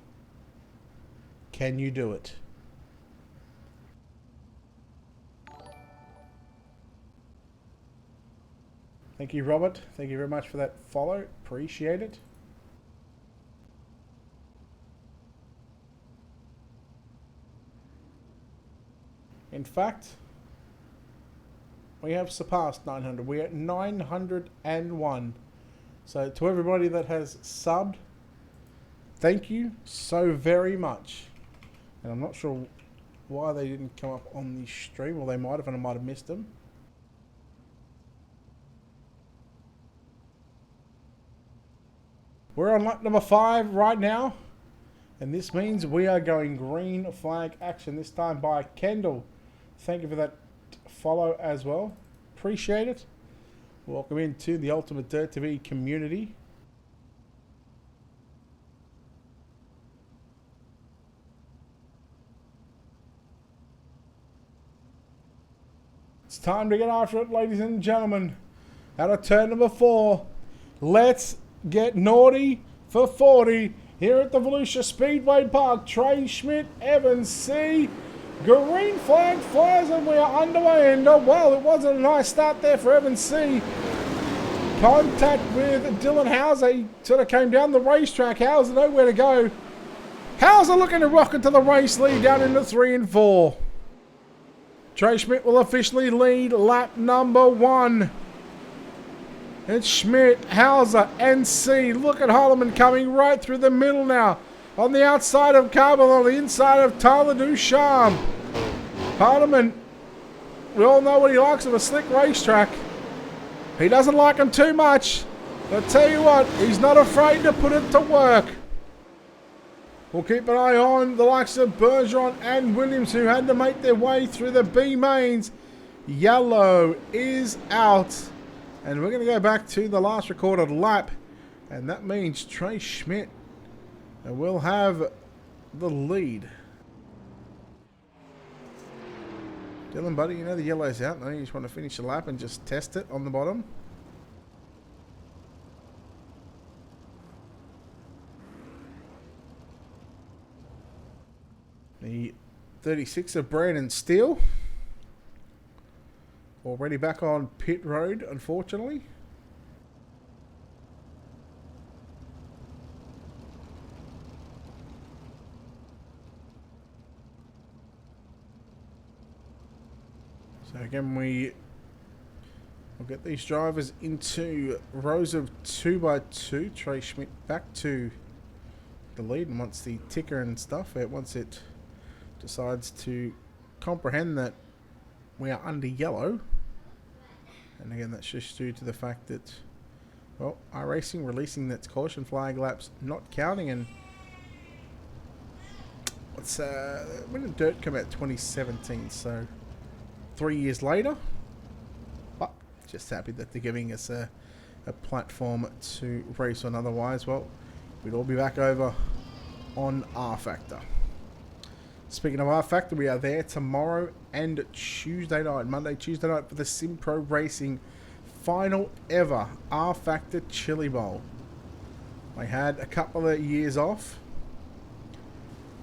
Can you do it? Thank you, Robert. Thank you very much for that follow. Appreciate it. In fact, we have surpassed 900. We're at 901. So to everybody that has subbed, thank you so very much. And I'm not sure why they didn't come up on the stream, or they might have, and I might have missed them. We're on lap number 5 right now. And this means we are going green flag action, this time by Kendall. Thank you for that follow as well. Appreciate it. Welcome into the Ultimate Dirt TV community. It's time to get after it, ladies and gentlemen. Out of turn number 4. Let's get naughty for 40 here at the Volusia Speedway Park. Trey Schmidt, Evans C. Green flag flies and we are underway. And well, it wasn't a nice start there for Evans C. Contact with Dylan Hauser. He sort of came down the racetrack. Hauser nowhere to go. Hauser looking to rocket to the race lead down into 3 and 4. Trey Schmidt will officially lead lap number 1. It's Schmidt, Hauser, NC. Look at Holloman coming right through the middle now. On the outside of Carbon, on the inside of Tyler Ducharme. Holloman, we all know what he likes of a slick racetrack. He doesn't like them too much. But tell you what, he's not afraid to put it to work. We'll keep an eye on the likes of Bergeron and Williams, who had to make their way through the B mains. Yellow is out. And we're going to go back to the last recorded lap. And that means Trey Schmidt will have the lead. Dylan, buddy, you know the yellow's out. No, you just want to finish the lap and just test it on the bottom. The 36 of Brandon Steele. Already back on pit road, unfortunately. So again, we'll get these drivers into rows of 2x2. Trey Schmidt back to the lead, and once the ticker and stuff, once it decides to comprehend that we are under yellow, and again that's just due to the fact that, well, iRacing releasing that caution flag laps not counting. And what's when did Dirt come out? 2017, so 3 years later. But just happy that they're giving us a platform to race on. Otherwise, well, we'd all be back over on R Factor. Speaking of R Factor, we are there tomorrow and Tuesday night, Monday, Tuesday night, for the Sim Pro Racing final ever R Factor Chili Bowl. I had a couple of years off,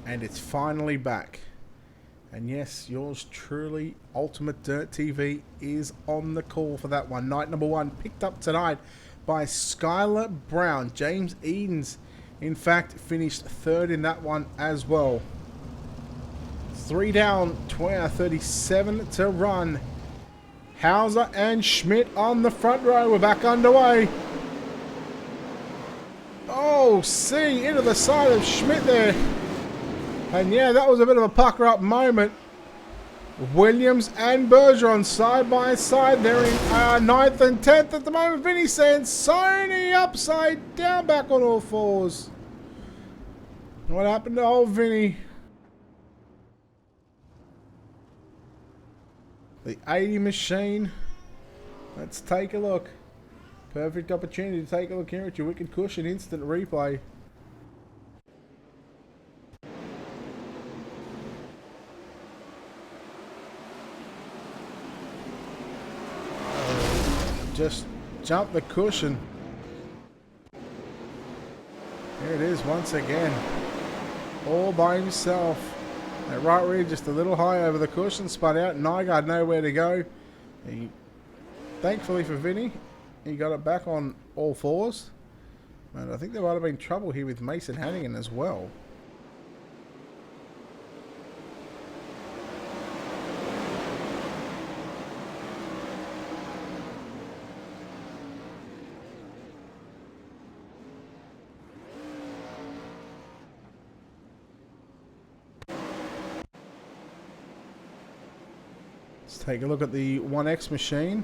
and it's finally back. And yes, yours truly, Ultimate Dirt TV, is on the call for that one. Night number 1 picked up tonight by Skylar Brown. James Edens, in fact, finished 3rd in that one as well. 3 down, 37 to run. Hauser and Schmidt on the front row. We're back underway. Oh, see, into the side of Schmidt there. And yeah, that was a bit of a pucker up moment. Williams and Bergeron side by side. They're in 9th and 10th at the moment. Vinny Sansoni upside down, back on all fours. What happened to old Vinny? The 80 machine. Let's take a look. Perfect opportunity to take a look here at your Wicked Cushion instant replay. Just jump the cushion. Here it is once again. All by himself. That right rear just a little high over the cushion, spun out. Nygaard nowhere to go. Thankfully for Vinny, he got it back on all fours. And I think there might have been trouble here with Mason Hannigan as well. Let's take a look at the 1X machine.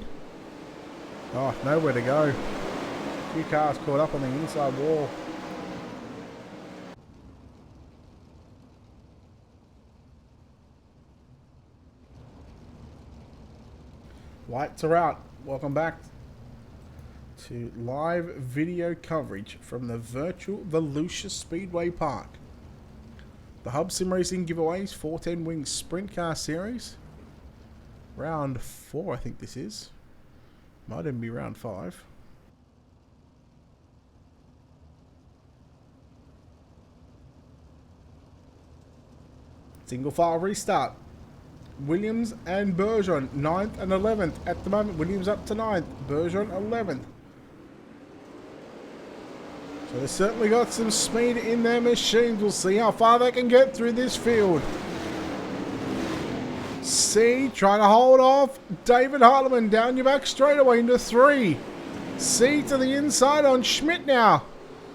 Oh, nowhere to go. A few cars caught up on the inside wall. Lights are out. Welcome back to live video coverage from the virtual Volusia Speedway Park. The Hub Sim Racing giveaways 410 Wings Sprint Car Series. Round 4, I think this is. Might even be round 5. Single file restart. Williams and Bergeron, 9th and 11th. At the moment, Williams up to 9th, Bergeron 11th. So they've certainly got some speed in their machines. We'll see how far they can get through this field. C trying to hold off David Harleman down your back straightaway into 3. C to the inside on Schmidt now.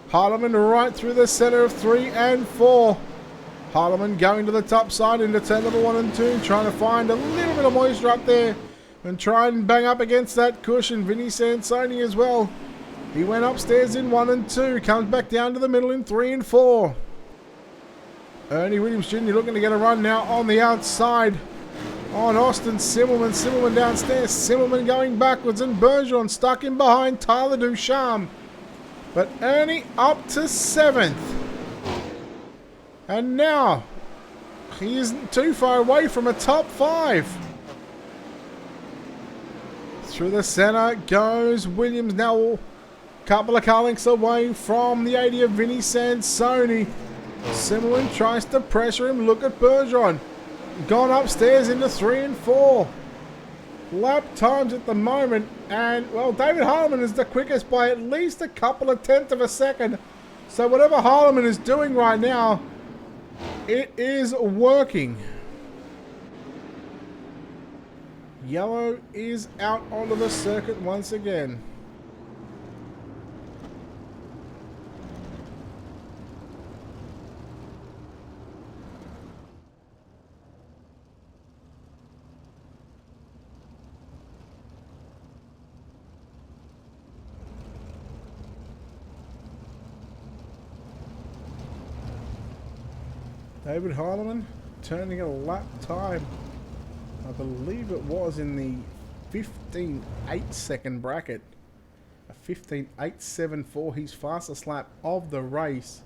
Harleman right through the center of 3 and 4. Harleman going to the top side into turn number 1 and 2, trying to find a little bit of moisture up there and try and bang up against that cushion. Vinny Sansoni as well. He went upstairs in 1 and 2, comes back down to the middle in 3 and 4. Ernie Williams Jr. looking to get a run now on the outside on Austin Simmelman. Simmelman downstairs, Simmelman going backwards, and Bergeron stuck in behind Tyler Ducharme. But Ernie up to 7th. And now, he isn't too far away from a top 5. Through the center goes Williams, now a couple of car lengths away from the 80 of Vinny Sansoni. Simmelman tries to pressure him. Look at Bergeron. Gone upstairs into 3 and 4. Lap times at the moment. And, well, David Harleman is the quickest by at least a couple of tenths of a second. So whatever Harleman is doing right now, it is working. Yellow is out onto the circuit once again. David Harleman turning a lap time. I believe it was in the 15.8 second bracket. A 15.874, his fastest lap of the race.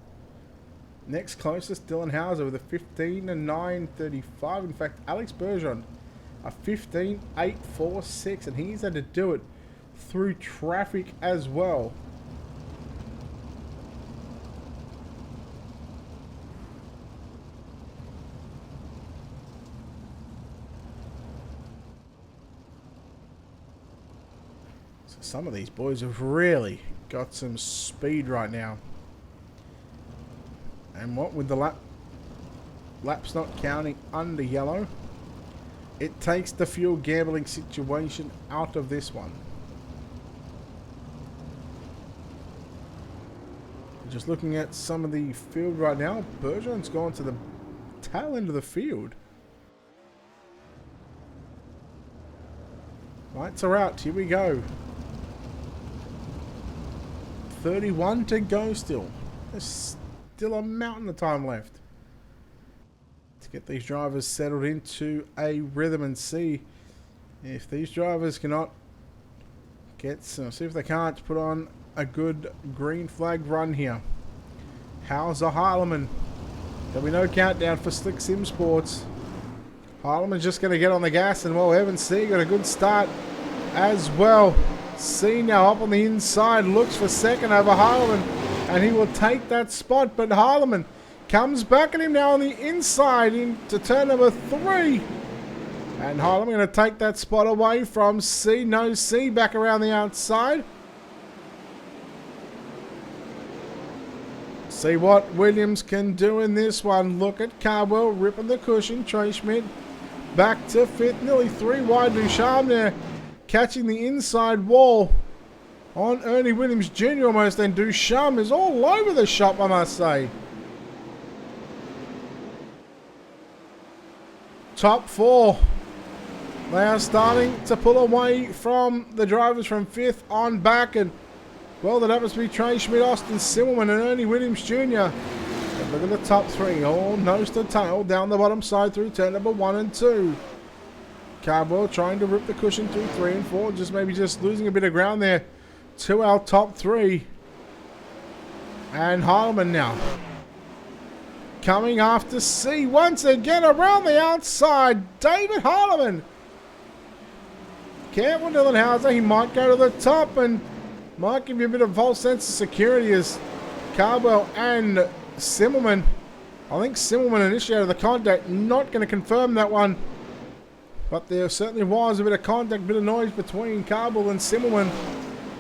Next closest, Dylan Hauser with a 15.935. In fact, Alex Bergeron, a 15.846, and he's had to do it through traffic as well. Some of these boys have really got some speed right now. And what with the laps not counting under yellow, it takes the fuel gambling situation out of this one. Just looking at some of the field right now, Bergeron's gone to the tail end of the field. Lights are out, here we go. 31 to go still. There's still a mountain of time left to get these drivers settled into a rhythm and see if these drivers cannot get some, see if they can't put on a good green flag run here. Hauser Harleman. There'll be no countdown for Slick Sim Sports. Harleman's just going to get on the gas, and well, Evan C got a good start as well. C now up on the inside, looks for second over Harleman, and he will take that spot, but Harleman comes back at him now on the inside into turn number 3. And Harleman going to take that spot away from C. No C back around the outside. See what Williams can do in this one. Look at Cardwell ripping the cushion. Trey Schmidt back to 5th, nearly 3 wide. Ducharme there catching the inside wall on Ernie Williams Jr. almost, and Ducharme is all over the shop, I must say. Top 4. They are starting to pull away from the drivers from 5th on back, and well, that happens to be Trey Schmidt, Austin Simmelman, and Ernie Williams Jr. But look at the top 3, all nose to tail down the bottom side through turn number 1 and 2. Cardwell trying to rip the cushion through 3 and 4. Just losing a bit of ground there to our top 3. And Heilemann now coming after C once again around the outside. David Heilemann. Careful, Dylan Hauser. He might go to the top and might give you a bit of false sense of security as Cardwell and Simmelman. I think Simmelman initiated the contact. Not going to confirm that one. But there certainly was a bit of contact, a bit of noise between Cardwell and Simmelman.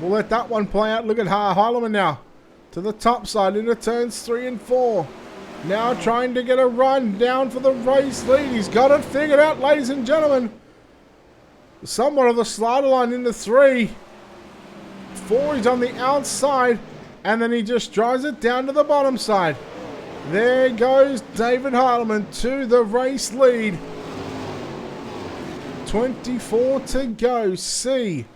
We'll let that one play out. Look at Heilemann now. To the top side into turns 3 and 4. Now trying to get a run down for the race lead. He's got it figured out, ladies and gentlemen. Somewhat of the slider line into 3. 4, he's on the outside. And then he just drives it down to the bottom side. There goes David Heilemann to the race lead. 24 to go. C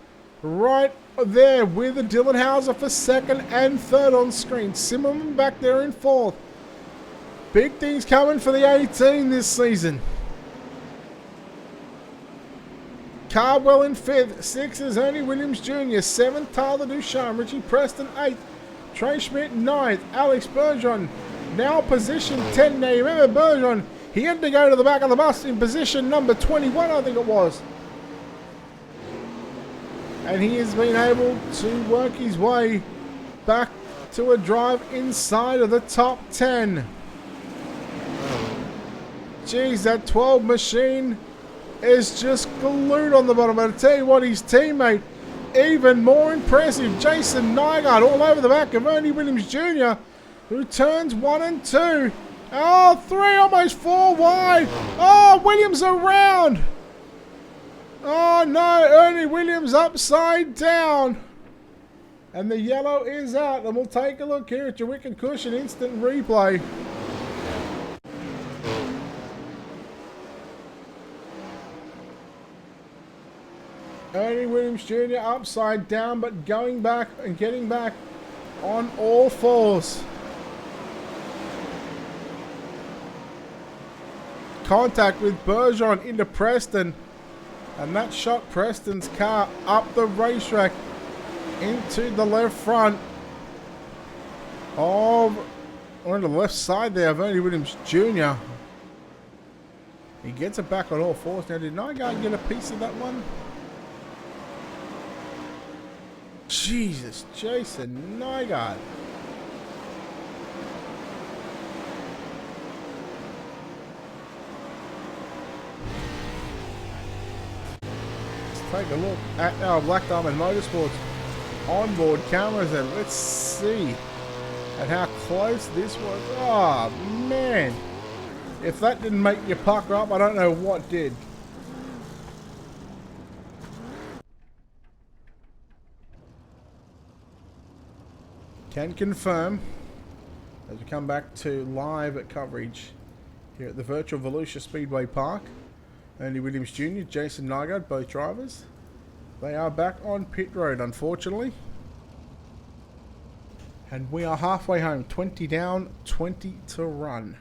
right there with Dylan Hauser for 2nd and 3rd on screen. Simmerman back there in 4th. Big things coming for the 18 this season. Cardwell in 5th. 6th is Ernie Williams Jr. 7th, Tyler Ducharme. Richie Preston 8th. Trey Schmidt 9th. Alex Bergeron now position 10. Now you remember Bergeron, he had to go to the back of the bus in position number 21, I think it was. And he has been able to work his way back to a drive inside of the top 10. Geez, that 12 machine is just glued on the bottom. But I tell you what, his teammate, even more impressive. Jason Nygaard all over the back of Ernie Williams Jr., who turns 1 and 2. Oh, 3, almost 4 wide. Oh, Williams around. Oh no, Ernie Williams upside down. And the yellow is out. And we'll take a look here at your wicked cushion instant replay. Ernie Williams Jr. upside down, but going back and getting back on all fours. Contact with Bergeron into Preston. And that shot Preston's car up the racetrack into the left front of, on the left side there of Ernie Williams Jr. He gets it back on all fours. Now, did Nygaard get a piece of that one? Jesus, Jason Nygaard. Take a look at our Black Diamond Motorsports onboard cameras and let's see at how close this was. Oh man, if that didn't make you pucker up, I don't know what did. Can confirm as we come back to live coverage here at the virtual Volusia Speedway Park. Ernie Williams Jr., Jason Nygaard, both drivers. They are back on pit road, unfortunately. And we are halfway home. 20 down, 20 to run.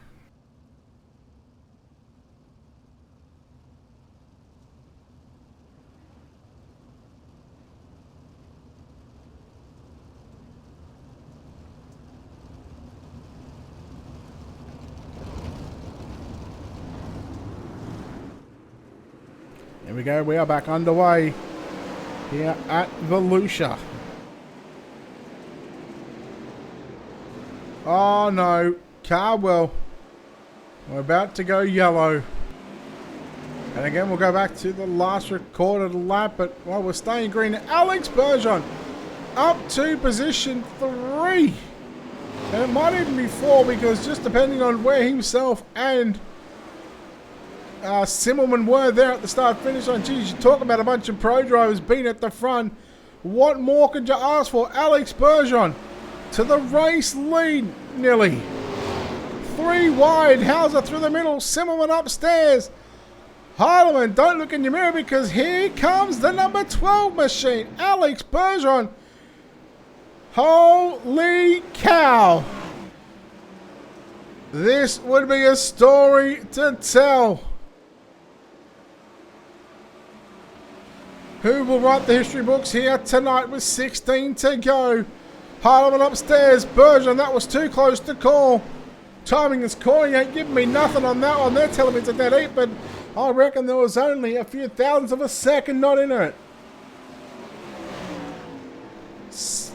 There we go, we are back underway here at Volusia. Oh no, Cardwell. We're about to go yellow. And again, we'll go back to the last recorded lap, but while we're staying green, Alex Bergeron up to position 3. And it might even be 4 because just depending on where himself and Simmelman were there at the start-finish line. Geez, you talk about a bunch of pro drivers being at the front. What more could you ask for? Alex Bergeron to the race lead, nearly. 3 wide. Hauser through the middle. Simmelman upstairs. Heilemann, don't look in your mirror because here comes the number 12 machine. Alex Bergeron. Holy cow. This would be a story to tell. Who will write the history books here tonight with 16 to go? Harleman upstairs. Bergeron, that was too close to call. Timing is calling, ain't giving me nothing on that one. They're telling me it's a dead heat, but I reckon there was only a few thousandths of a second not in it.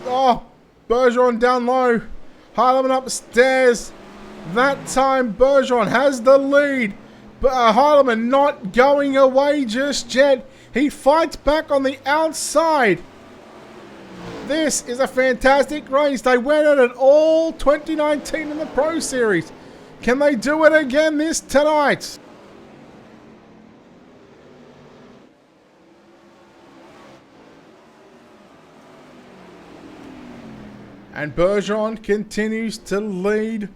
Oh, Bergeron down low. Harleman upstairs. That time Bergeron has the lead. But Harleman not going away just yet. He fights back on the outside. This is a fantastic race. They went at it all 2019 in the Pro Series. Can they do it again this tonight? And Bergeron continues to lead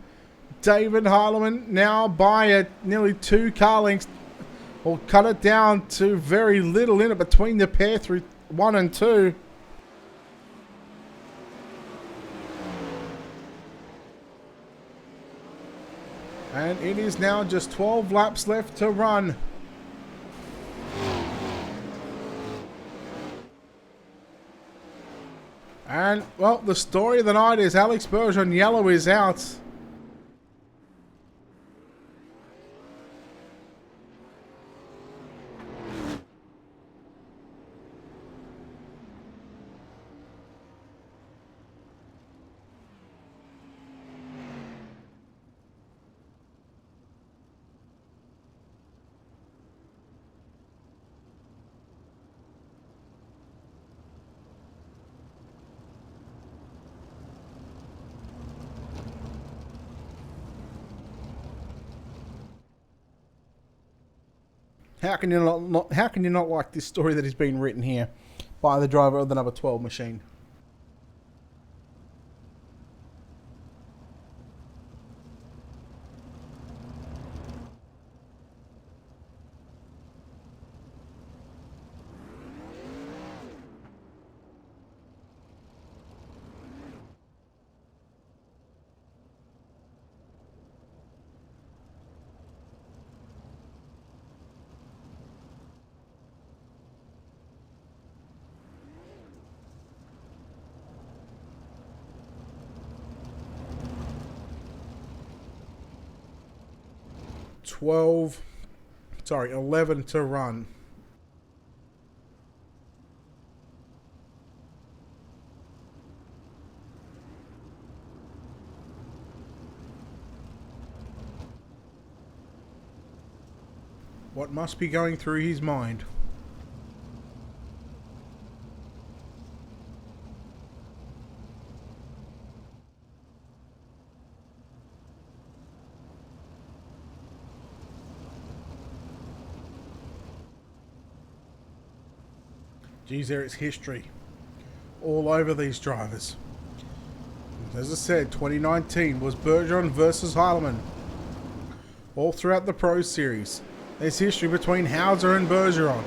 David Harleman now by nearly 2 car lengths. We'll cut it down to very little in it between the pair through 1 and 2. And it is now just 12 laps left to run. And, well, the story of the night is Alex Bergeron yellow is out. How can you not like this story that has been written here by the driver of the number 12 machine? Twelve, sorry, 11 to run. What must be going through his mind? Geez, there is history all over these drivers. As I said, 2019 was Bergeron versus Harleman. All throughout the Pro Series, there's history between Hauser and Bergeron.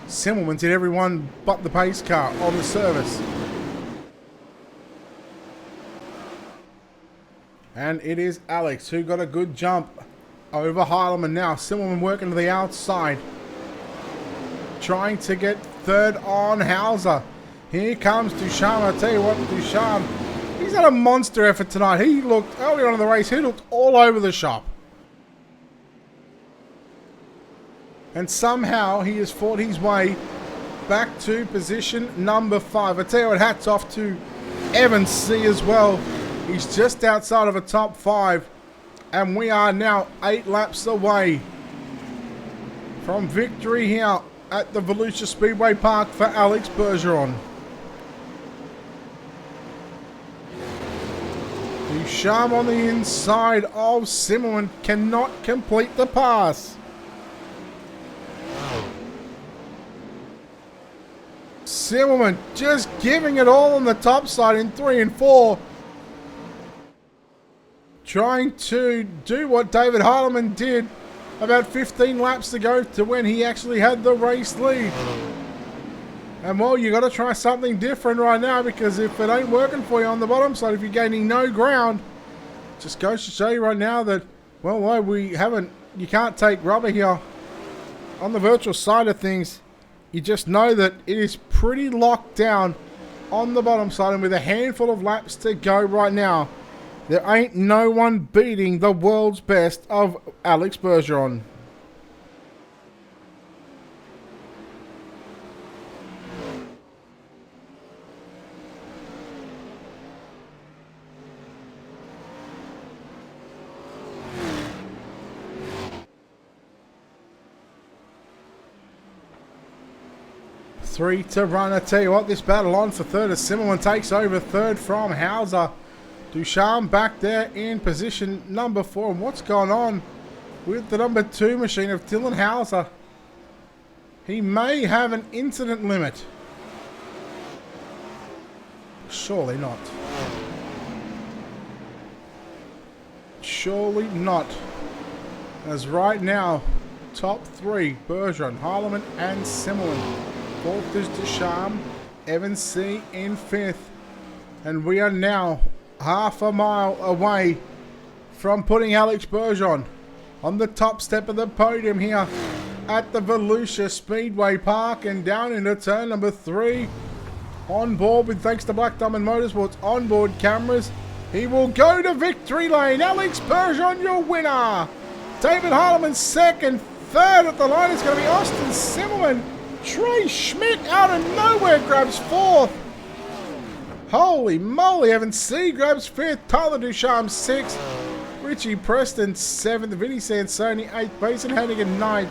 Simmelman did everyone but the pace car on the service. And it is Alex who got a good jump over Harleman now. Simmelman working to the outside, trying to get third on Hauser. Here comes Ducharme. I tell you what, Ducharme, he's had a monster effort tonight. He looked, early on in the race, he looked all over the shop. And somehow he has fought his way back to position number 5. I tell you what, hats off to Evan C as well. He's just outside of a top 5. And we are now 8 laps away from victory here at the Volusia Speedway Park for Alex Bergeron. Ducharme on the inside of Simmelman cannot complete the pass. Simmelman just giving it all on the top side in 3 and 4. Trying to do what David Harleman did about 15 laps ago to when he actually had the race lead. And well, you got to try something different right now, because if it ain't working for you on the bottom side, if you're gaining no ground, just goes to show you right now that, well, you can't take rubber here on the virtual side of things. you just know that it is pretty locked down on the bottom side, and with a handful of laps to go right now, there ain't no one beating the world's best of Alex Bergeron. Three to run. I tell you what, this battle on for third as Zimmerman takes over third from Hauser. Ducharme back there in position number 4. And what's going on with the number 2 machine of Dylan Hauser? He may have an incident limit. Surely not. Surely not. As right now, top 3, Bergeron, Harleman and Zimmerman. 4th is Ducharme, Evans C in 5th. And we are now half a mile away from putting Alex Bergeron on the top step of the podium here at the Volusia Speedway Park, and down into turn number 3. On board with, thanks to Black Diamond Motorsports onboard cameras, he will go to victory lane. Alex Bergeron, your winner. David Harleman second. Third at the line is going to be Austin Zimmerman. Trey Schmidt out of nowhere grabs 4th. Holy moly, Evan C grabs 5th. Tyler Ducharme 6th. Richie Preston 7th. Vinny Sansoni 8th. Mason Hannigan 9th.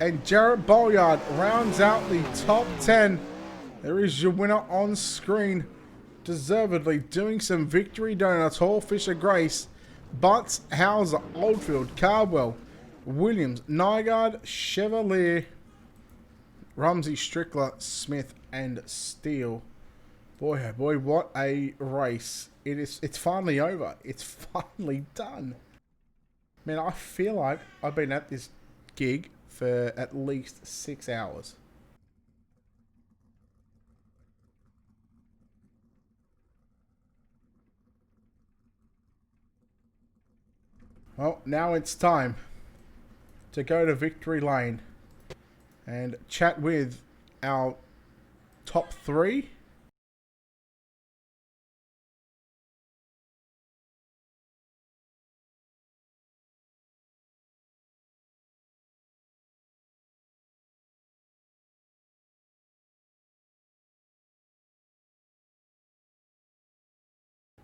And Jarrett Bolyard rounds out the top 10. There is your winner on screen. Deservedly doing some victory donuts. Hall, Fisher, Grace, Butts, Hauser, Oldfield, Cardwell, Williams, Nygaard, Chevalier, Rumsey, Strickler, Smith, and Steele. Boy, oh boy, what a race. It's finally over. It's finally done. Man, I feel like I've been at this gig for at least 6 hours. Well, now it's time to go to victory lane and chat with our top 3.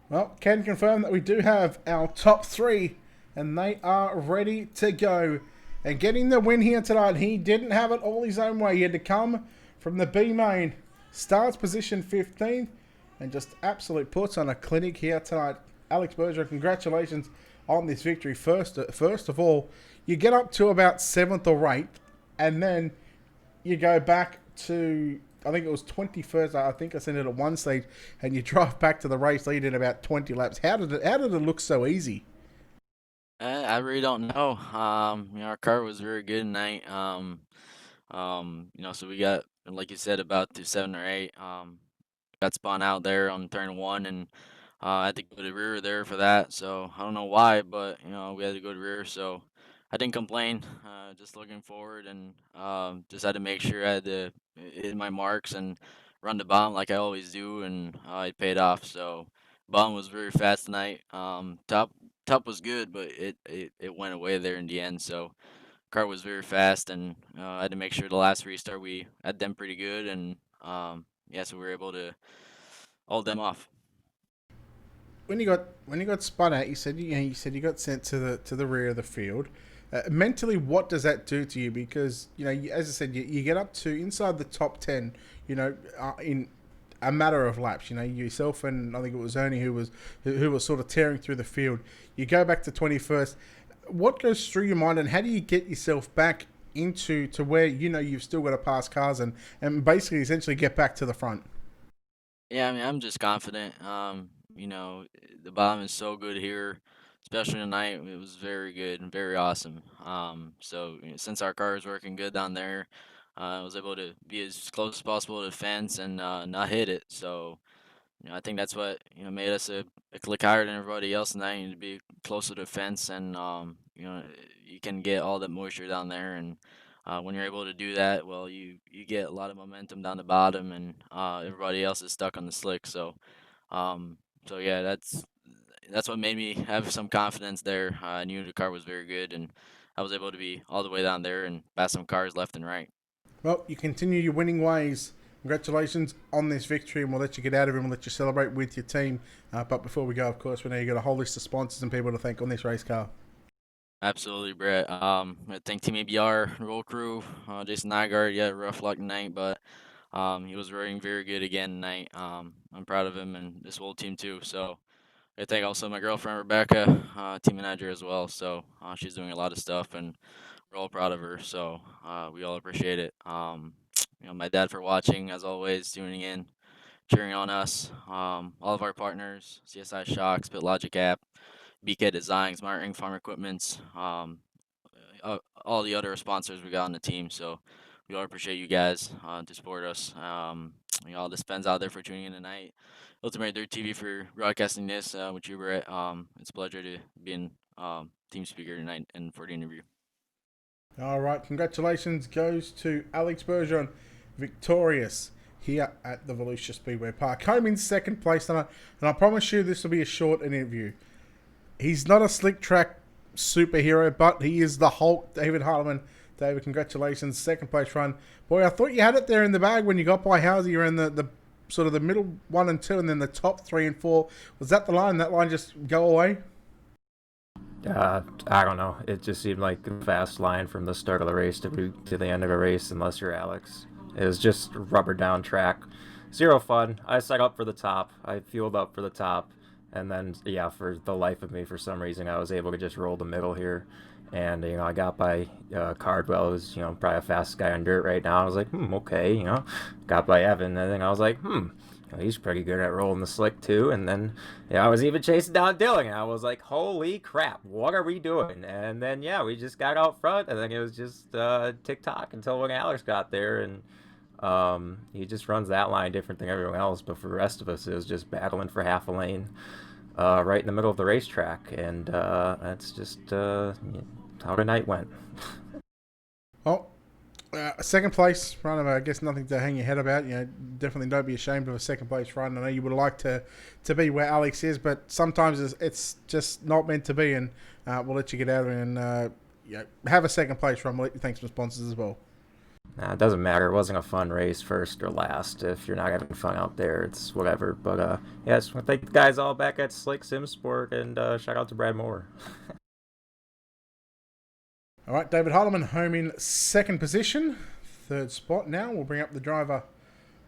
Well, can confirm that we do have our top 3, and they are ready to go. And getting the win here tonight, he didn't have it all his own way. He had to come from the B main. Starts position 15th and just absolute puts on a clinic here tonight. Alex Bergeron, congratulations on this victory. First of all, you get up to about 7th or 8th, and then you go back to, I think it was 21st. I think I sent it at one stage, and you drive back to the race lead in about 20 laps. How did it look so easy? I really don't know. Our car was very good tonight. So we got, like you said, about to 7 or 8. Got spun out there on turn 1, and I had to go to rear there for that. So I don't know why, but we had to go to rear. So I didn't complain. Just looking forward, and just had to make sure I had to hit my marks and run the bomb like I always do, and it paid off. So bomb was very fast tonight. Top was good, but it went away there in the end. So car was very fast, and I had to make sure the last restart we had them pretty good, and so we were able to hold them off. When you got spun out, you said you got sent to the rear of the field. Mentally, what does that do to you? Because as I said, you get up to inside the top 10. In a matter of laps. Yourself and I think it was Ernie who was sort of tearing through the field. You go back to 21st. What goes through your mind, and how do you get yourself back into to where you've still got to pass cars and basically essentially get back to the front? Yeah, I mean, I'm just confident. The bottom is so good here, especially tonight. It was very good and very awesome. So since our car is working good down there, I was able to be as close as possible to the fence and not hit it. So I think that's what made us a click higher than everybody else tonight. And to be closer to the fence, and you can get all the moisture down there, and when you're able to do that, well, you get a lot of momentum down the bottom, and everybody else is stuck on the slick. Um, so yeah, that's what made me have some confidence there. I knew the car was very good, and I was able to be all the way down there and pass some cars left and right. Well, you continue your winning ways. Congratulations on this victory, and we'll let you get out of it and we'll let you celebrate with your team. But before we go, of course, we know you've got a whole list of sponsors and people to thank on this race car. Absolutely, Brett. I think Team ABR, Roll Crew, Jason Nygaard, yeah, rough luck tonight, but he was running very good again tonight. I'm proud of him and this whole team too. So I thank also my girlfriend Rebecca, team manager as well. So she's doing a lot of stuff, and we're all proud of her. So we all appreciate it. My dad for watching as always, tuning in, cheering on us. All of our partners, CSI Shocks, Pit Logic app, BK Designs, Martin Farm Equipments, all the other sponsors we got on the team. So we all appreciate you guys to support us. All the fans out there for tuning in tonight. Ultimate Dirt TV for broadcasting this with you, Brett. It's a pleasure to be in team speaker tonight and for the interview. All right, congratulations goes to Alex Bergeron, victorious here at the Volusia Speedway Park. Home in second place tonight, and I promise you this will be a short interview. He's not a slick track superhero, but he is the Hulk, David Harleman. David, congratulations, second place run. Boy, I thought you had it there in the bag when you got by Housie. You're in the sort of the middle 1 and 2, and then the top 3 and 4. Was that the line? That line just go away? I don't know. It just seemed like a fast line from the start of the race to the end of the race, unless you're Alex. It was just rubber down track. Zero fun. I set up for the top. I fueled up for the top. And then, yeah, for the life of me, for some reason, I was able to just roll the middle here. And, I got by Cardwell, who's, probably a fast guy on dirt right now. I was like, okay, Got by Evan, and then I was like, he's pretty good at rolling the slick, too. And then, I was even chasing down Dylan, and I was like, holy crap, what are we doing? And then, we just got out front, and then it was just tick-tock until when Alex got there, and he just runs that line different than everyone else, but for the rest of us, it was just battling for half a lane right in the middle of the racetrack, and that's just how the night went. Well, second place run, I guess nothing to hang your head about. Definitely don't be ashamed of a second place run. I know you would like to be where Alex is, but sometimes it's just not meant to be, and we'll let you get out and have a second place run. We'll let you thank some sponsors as well. It doesn't matter. It wasn't a fun race, first or last. If you're not having fun out there, it's whatever. But yes, I thank the guys all back at Slick Sim Sport, and shout out to Brad Moore. All right, David Harleman home in second position, third spot. Now we'll bring up the driver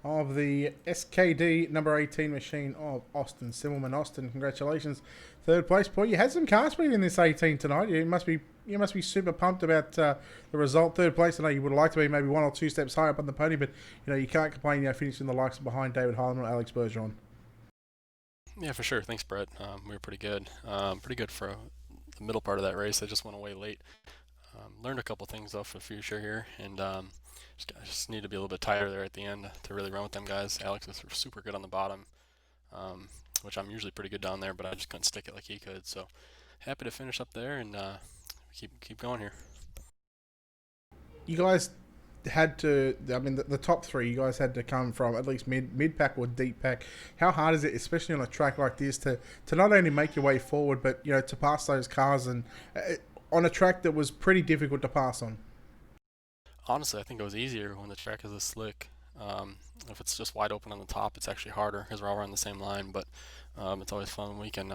of the SKD number 18 machine of Austin Simmelman. Austin, congratulations, third place. Boy, you had some car speed in this 18 tonight. You must be super pumped about the result. Third place. I know you would have liked to be maybe 1 or 2 steps higher up on the pony, but you can't complain. Finishing the likes behind David Harleman and Alex Bergeron. Yeah, for sure. Thanks, Brett. We were pretty good. Pretty good for the middle part of that race. I just went away late. Learned a couple things though for the future here, and just need to be a little bit tighter there at the end to really run with them guys. Alex is super good on the bottom, which I'm usually pretty good down there, but I just couldn't stick it like he could. So happy to finish up there and keep going here. You guys had to, the top 3, you guys had to come from at least mid pack or deep pack. How hard is it, especially on a track like this, to not only make your way forward, but to pass those cars and on a track that was pretty difficult to pass on? Honestly, I think it was easier when the track is this slick. If it's just wide open on the top, it's actually harder because we're all running the same line. But it's always fun when we can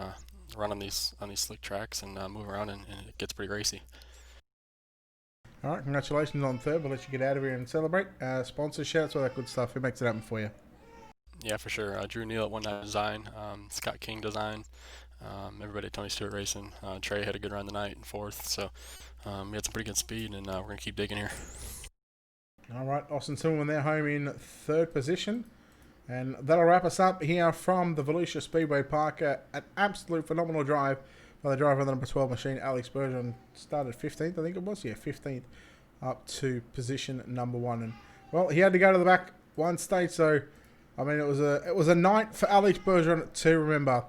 run on these slick tracks and move around, and it gets pretty racy. All right, congratulations on third. We'll let you get out of here and celebrate. Sponsor shouts, all that good stuff. Who makes it happen for you? Yeah, for sure. Drew Neal at 19 Design, Scott King Design, everybody at Tony Stewart Racing. Trey had a good run tonight in fourth, so we had some pretty good speed, and we're going to keep digging here. All right, Austin Silverman there home in third position. And that'll wrap us up here from the Volusia Speedway Park. An absolute phenomenal drive by the driver of the number 12 machine, Alex Bergeron. Started 15th, I think it was. Yeah, 15th up to position number 1. And, well, he had to go to the back one stage, so, it was a night for Alex Bergeron to remember.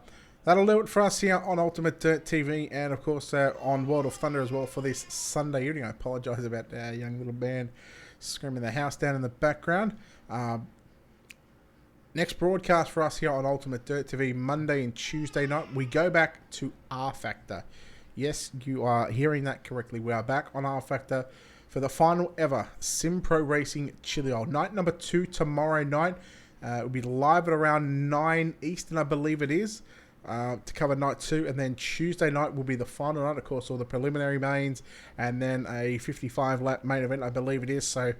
that'll do it for us here on Ultimate Dirt TV, and of course on World of Thunder as well for this Sunday evening. I apologise about our young little band screaming the house down in the background. Next broadcast for us here on Ultimate Dirt TV, Monday and Tuesday night. We go back to R Factor. Yes, you are hearing that correctly. We are back on R Factor for the final ever Sim Pro Racing Chili Bowl. Night number 2 tomorrow night. It will be live at around 9 Eastern, I believe it is, to cover night 2. And then Tuesday night will be the final night. Of course, all the preliminary mains and then a 55-lap main event, I believe it is. So,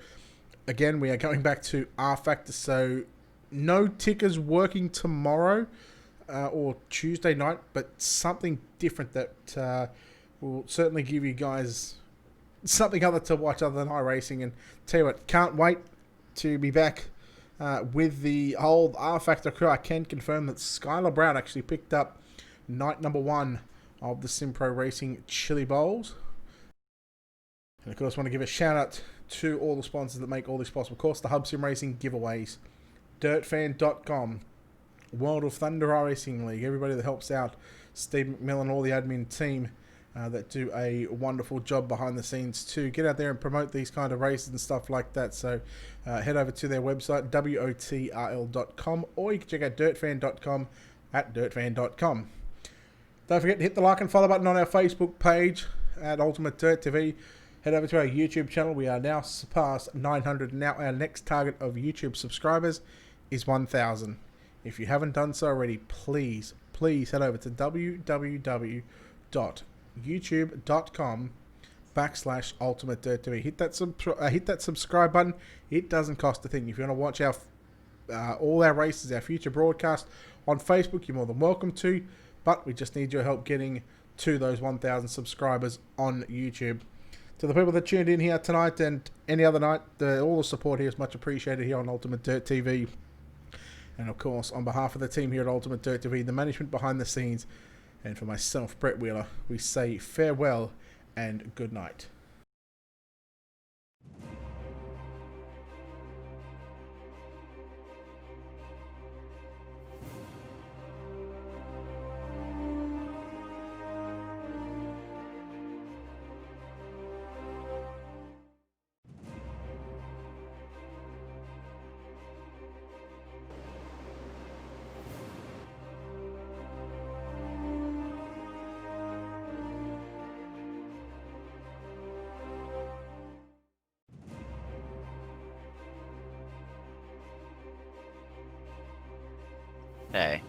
again, we are going back to R Factor. So, no tickers working tomorrow or Tuesday night, but something different that will certainly give you guys something other to watch other than iRacing. And tell you what, can't wait to be back with the whole R Factor crew. I can confirm that Skylar Brown actually picked up night number 1 of the Sim Pro Racing Chili Bowls. And of course, I want to give a shout out to all the sponsors that make all this possible. Of course, the Hub Sim Racing giveaways, dirtfan.com, World of Thunder iRacing League, everybody that helps out, Steve McMillan, all the admin team that do a wonderful job behind the scenes to get out there and promote these kind of races and stuff like that. So head over to their website, wotrl.com, or you can check out dirtfan.com at dirtfan.com. Don't forget to hit the like and follow button on our Facebook page at Ultimate Dirt TV. Head over to our YouTube channel. We are now surpassed 900. Now our next target of YouTube subscribers is 1,000. If you haven't done so already, please head over to www.youtube.com/Ultimate Dirt TV. Hit that subscribe button. It doesn't cost a thing. If you want to watch our all our races, our future broadcast on Facebook, you're more than welcome to. But we just need your help getting to those 1,000 subscribers on YouTube. To the people that tuned in here tonight and any other night, all the support here is much appreciated here on Ultimate Dirt TV. And of course, on behalf of the team here at Ultimate Dirt TV, the management behind the scenes, and for myself, Brett Wheeler, we say farewell and good night. Hey.